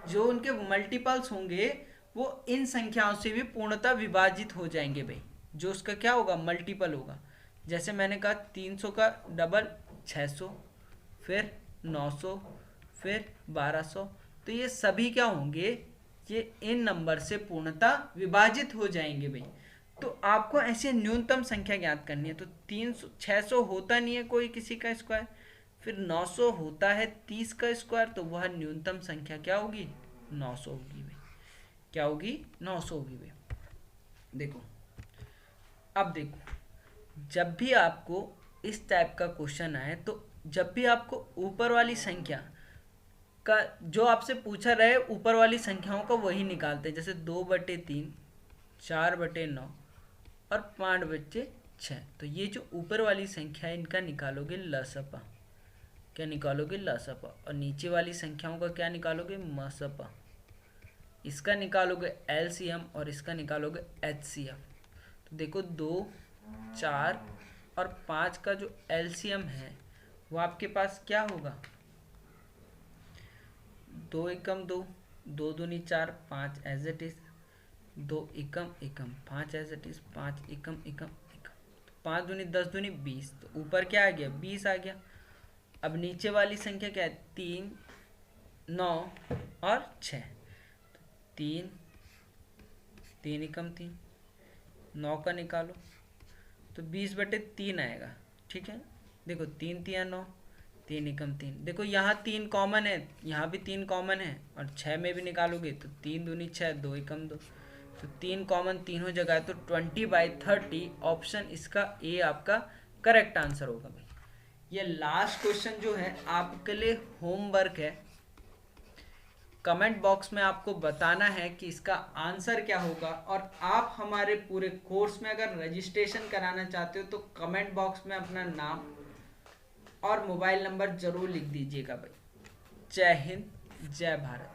जो उनके मल्टीपल्स होंगे वो इन संख्याओं से भी पूर्णतः विभाजित हो जाएंगे भाई। जो उसका क्या होगा, मल्टीपल होगा। जैसे मैंने कहा 300 का डबल 600, फिर 900, फिर 1200, तो ये सभी क्या होंगे, ये इन नंबर से पूर्णतः विभाजित हो जाएंगे भाई। तो आपको ऐसे न्यूनतम संख्या ज्ञात करनी है। तो 300 600 होता नहीं है कोई किसी का स्क्वायर, फिर 900 होता है 30 का स्क्वायर, तो वह न्यूनतम संख्या क्या होगी, 900 होगी भाई। क्या होगी, 900 होगी भाई। देखो अब देखो, जब भी आपको इस टाइप का क्वेश्चन आए तो जब भी आपको ऊपर वाली संख्या का जो आपसे पूछा रहे, ऊपर वाली संख्याओं का वही निकालते हैं। जैसे 2/3, 4/9 और 5/6। तो ये जो ऊपर वाली संख्या है इनका निकालोगे लसपा। क्या निकालोगे, लसपा। और नीचे वाली संख्याओं का क्या निकालोगे, मसपा। इसका निकालोगे एलसीएम और इसका निकालोगे एचसीएफ। तो देखो 2 4 और 5 का जो एलसीएम है वो आपके पास क्या होगा, 2 एकम 2, 2 दूनी 4, 5 as it is, 2 Ekam Ekam 5 as it is, 5 एकम एकम एकम, 5 दूनी 10 दूनी 20, तो ऊपर क्या आ गया, 20 आ गया। अब नीचे वाली संख्या क्या है, 3 9 और 6, 3, 3 एकम 3, 9 का निकालो तो 20/3 आएगा। ठीक है, देखो 3 3 9, 3 एकम 3, देखो यहाँ 3 कॉमन है, यहाँ भी 3 कॉमन है, और 6 में भी निकालोगे तो 3 दूनी 6, 2 एकम 2, तो 3 कॉमन तीनों जगह है, तो 20/30 ऑप्शन इसका ए आपका करेक्ट आंसर होगा भाई। ये लास्ट क्वेश्चन जो है आपके लिए होमवर्क है, कमेंट बॉक्स में आपको बताना है कि इसका आंसर क्या होगा, और आप हमारे पूरे कोर्स में अगर रजिस्ट्रेशन कराना चाहते हो तो कमेंट बॉक्स में अपना नाम और मोबाइल नंबर जरूर लिख दीजिएगा भाई। जय हिंद, जय भारत।